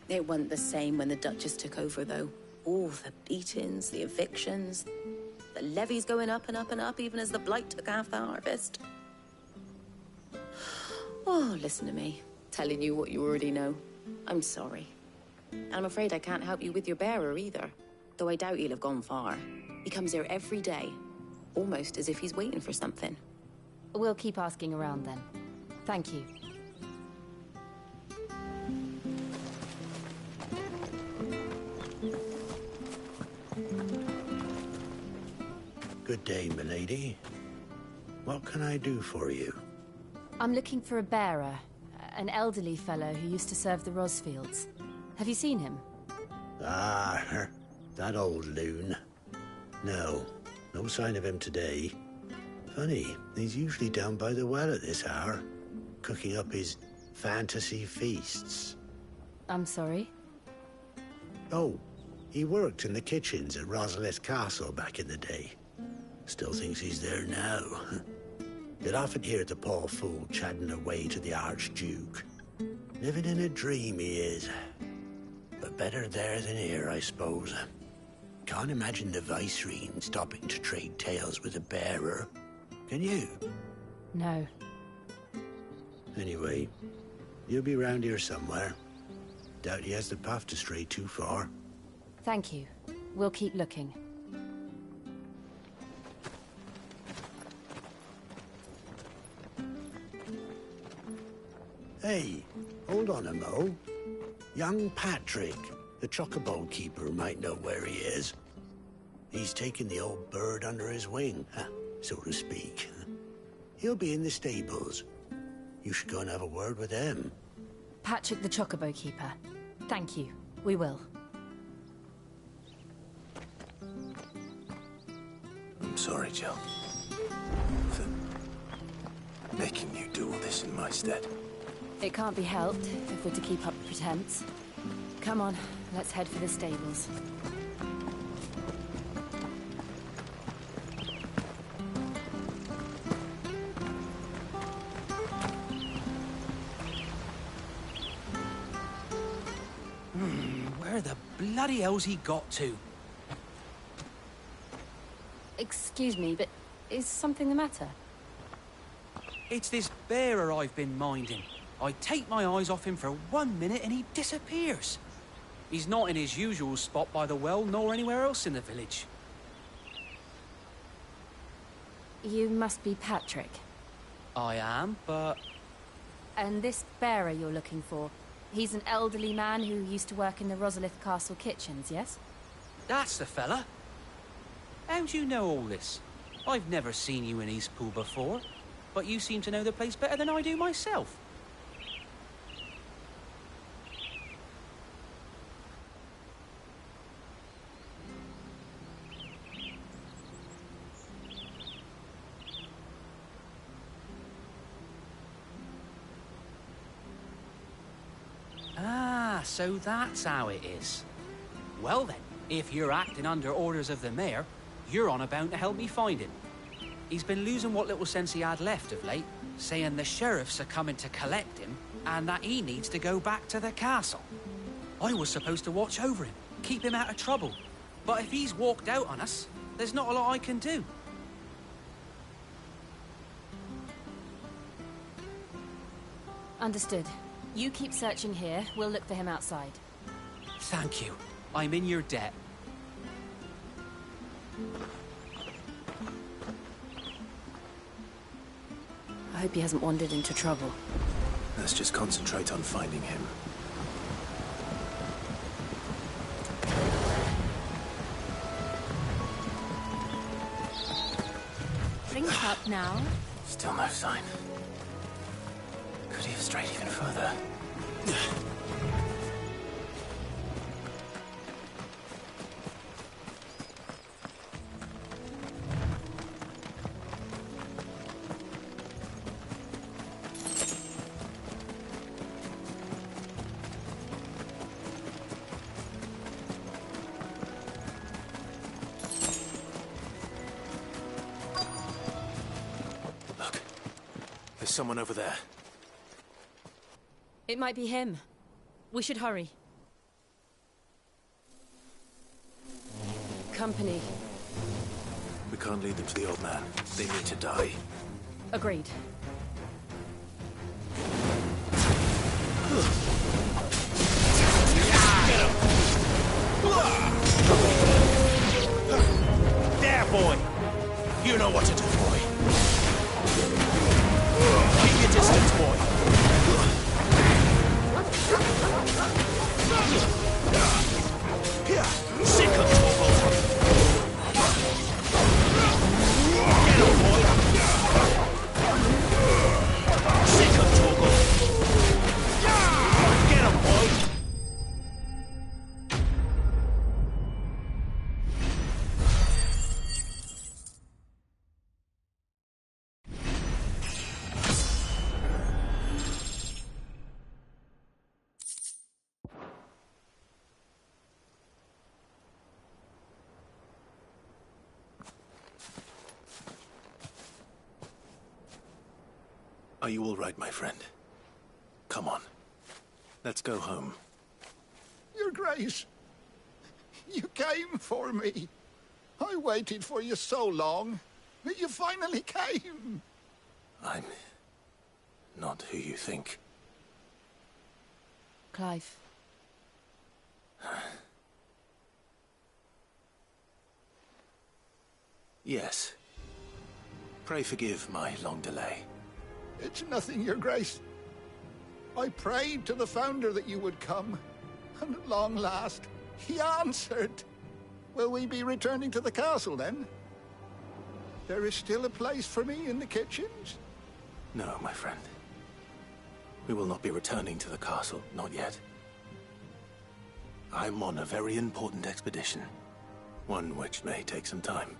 Speaker 16: It wasn't the same when the Duchess took over, though. All the beatings, the evictions, the levies going up and up and up, even as the blight took half the harvest. Oh, listen to me, telling you what you already know. I'm sorry. And I'm afraid I can't help you with your bearer either, though I doubt he'll have gone far. He comes here every day, almost as if he's waiting for something.
Speaker 8: We'll keep asking around then. Thank you.
Speaker 17: Good day, milady. What can I do for you?
Speaker 8: I'm looking for a bearer, an elderly fellow who used to serve the Rosfields. Have you seen him?
Speaker 17: Ah, that old loon. No sign of him today. Funny, he's usually down by the well at this hour, cooking up his fantasy feasts.
Speaker 8: I'm sorry?
Speaker 17: Oh, he worked in the kitchens at Rosalith Castle back in the day. Still thinks he's there now. You'd often hear the poor fool chatting away to the Archduke. Living in a dream he is. But better there than here, I suppose. Can't imagine the Viceroy stopping to trade tales with a bearer. Can you?
Speaker 8: No.
Speaker 17: Anyway, he'll be round here somewhere. Doubt he has the path to stray too far.
Speaker 8: Thank you. We'll keep looking.
Speaker 17: Hey, hold on a mo. Young Patrick, the chocobo keeper, might know where he is. He's taken the old bird under his wing, so to speak. He'll be in the stables. You should go and have a word with him.
Speaker 8: Patrick the Chocobo Keeper. Thank you. We will.
Speaker 2: I'm sorry, Jill. For making you do all this in my stead.
Speaker 8: It can't be helped if we're to keep up the pretense. Come on, let's head for the stables.
Speaker 18: Where the bloody hell's he got to?
Speaker 8: Excuse me, but is something the matter?
Speaker 18: It's this bearer I've been minding. I take my eyes off him for 1 minute and he disappears. He's not in his usual spot by the well, nor anywhere else in the village.
Speaker 8: You must be Patrick.
Speaker 18: I am, but...
Speaker 8: And this bearer you're looking for, he's an elderly man who used to work in the Rosalith Castle kitchens, yes?
Speaker 18: That's the fella. How do you know all this? I've never seen you in Eastpool before, but you seem to know the place better than I do myself. Ah, so that's how it is. Well then, if you're acting under orders of the mayor, you're on about to help me find him. He's been losing what little sense he had left of late, saying the sheriffs are coming to collect him and that he needs to go back to the castle. I was supposed to watch over him, keep him out of trouble. But if he's walked out on us, there's not a lot I can do.
Speaker 8: Understood. You keep searching here, we'll look for him outside.
Speaker 18: Thank you. I'm in your debt.
Speaker 21: I hope he hasn't wandered into trouble.
Speaker 2: Let's just concentrate on finding him.
Speaker 21: Things
Speaker 8: Up now?
Speaker 2: Still no sign. Could he have strayed even further? There's someone over there.
Speaker 8: It might be him. We should hurry. Company.
Speaker 2: We can't lead them to the old man. They need to die.
Speaker 8: Agreed.
Speaker 2: There, boy! You know what to do, boy. Keep your distance, boy. Sick of trouble. Get him, boy. Sick of trouble. Get him, boy. Are you all right, my friend? Come on. Let's go home.
Speaker 9: Your Grace, you came for me. I waited for you so long, but you finally came.
Speaker 2: I'm not who you think.
Speaker 8: Clive.
Speaker 2: Yes. Pray forgive my long delay.
Speaker 9: It's nothing, Your Grace. I prayed to the Founder that you would come, and at long last, he answered. Will we be returning to the castle, then? There is still a place for me in the kitchens?
Speaker 2: No, my friend. We will not be returning to the castle, not yet. I'm on a very important expedition, one which may take some time.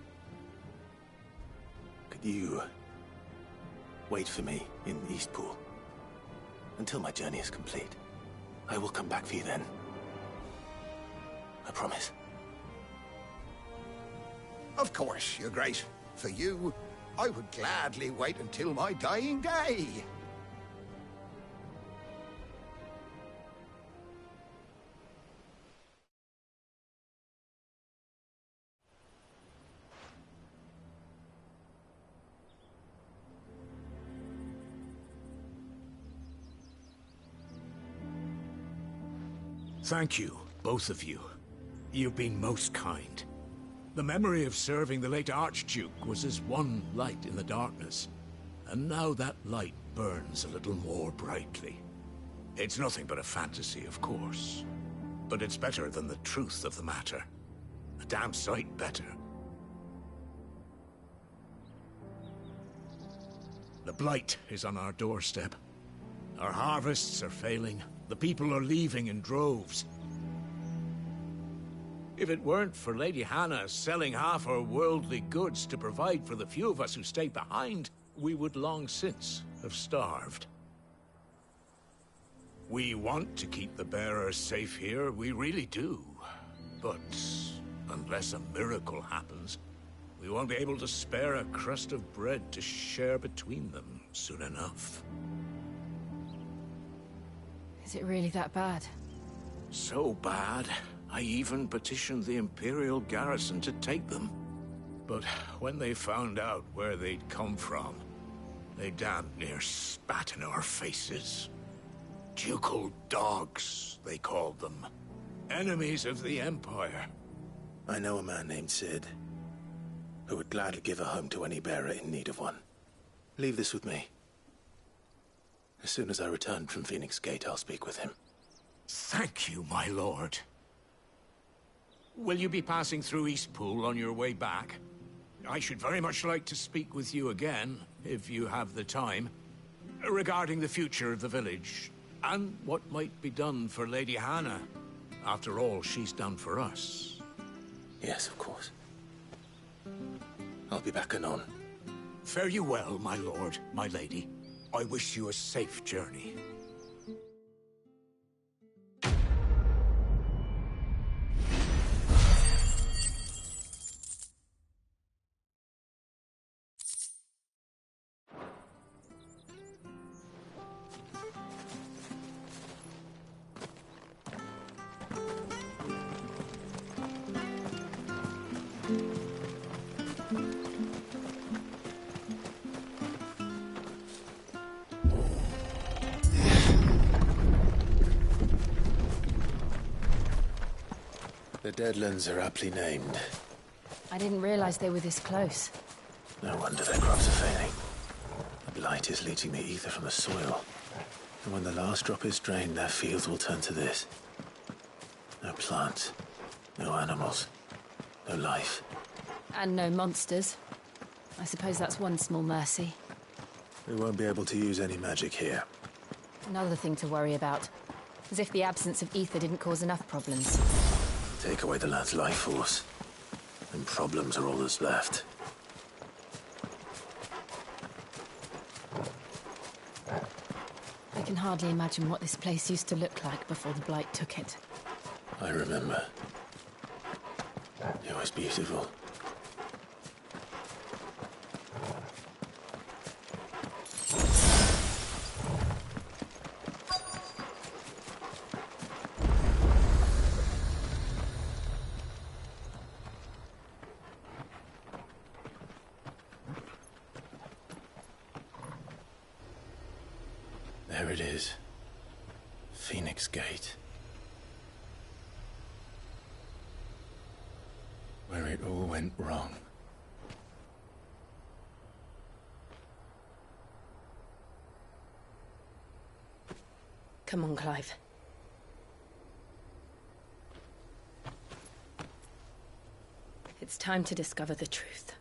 Speaker 2: Could you wait for me in Eastpool until my journey is complete? I will come back for you then. I promise.
Speaker 9: Of course, Your Grace. For you, I would gladly wait until my dying day.
Speaker 11: Thank you, both of you. You've been most kind. The memory of serving the late Archduke was as one light in the darkness, and now that light burns a little more brightly. It's nothing but a fantasy, of course, but it's better than the truth of the matter. A damn sight better. The blight is on our doorstep. Our harvests are failing. The people are leaving in droves. If it weren't for Lady Hannah selling half her worldly goods to provide for the few of us who stay behind, we would long since have starved. We want to keep the bearers safe here, we really do. But unless a miracle happens, we won't be able to spare a crust of bread to share between them soon enough.
Speaker 8: Is it really that bad?
Speaker 11: So bad, I even petitioned the Imperial garrison to take them. But when they found out where they'd come from, they damn near spat in our faces. Ducal dogs, they called them. Enemies of the Empire.
Speaker 2: I know a man named Sid, who would gladly give a home to any bearer in need of one. Leave this with me. As soon as I return from Phoenix Gate, I'll speak with him.
Speaker 11: Thank you, my lord. Will you be passing through Eastpool on your way back? I should very much like to speak with you again, if you have the time, regarding the future of the village, and what might be done for Lady Hannah. After all she's done for us.
Speaker 2: Yes, of course. I'll be back anon.
Speaker 11: Fare you well, my lord, my lady. I wish you a safe journey.
Speaker 2: The Deadlands are aptly named.
Speaker 8: I didn't realize they were this close.
Speaker 2: No wonder their crops are failing. The blight is leaching the ether from the soil. And when the last drop is drained, their fields will turn to this. No plants, no animals, no life.
Speaker 8: And no monsters. I suppose that's one small mercy.
Speaker 2: We won't be able to use any magic here.
Speaker 8: Another thing to worry about. As if the absence of ether didn't cause enough problems.
Speaker 2: Take away the land's life force, and problems are all that's left.
Speaker 8: I can hardly imagine what this place used to look like before the blight took it.
Speaker 2: I remember. It was beautiful. There it is. Phoenix Gate. Where it all went wrong.
Speaker 21: Come on, Clive.
Speaker 8: It's time to discover the truth.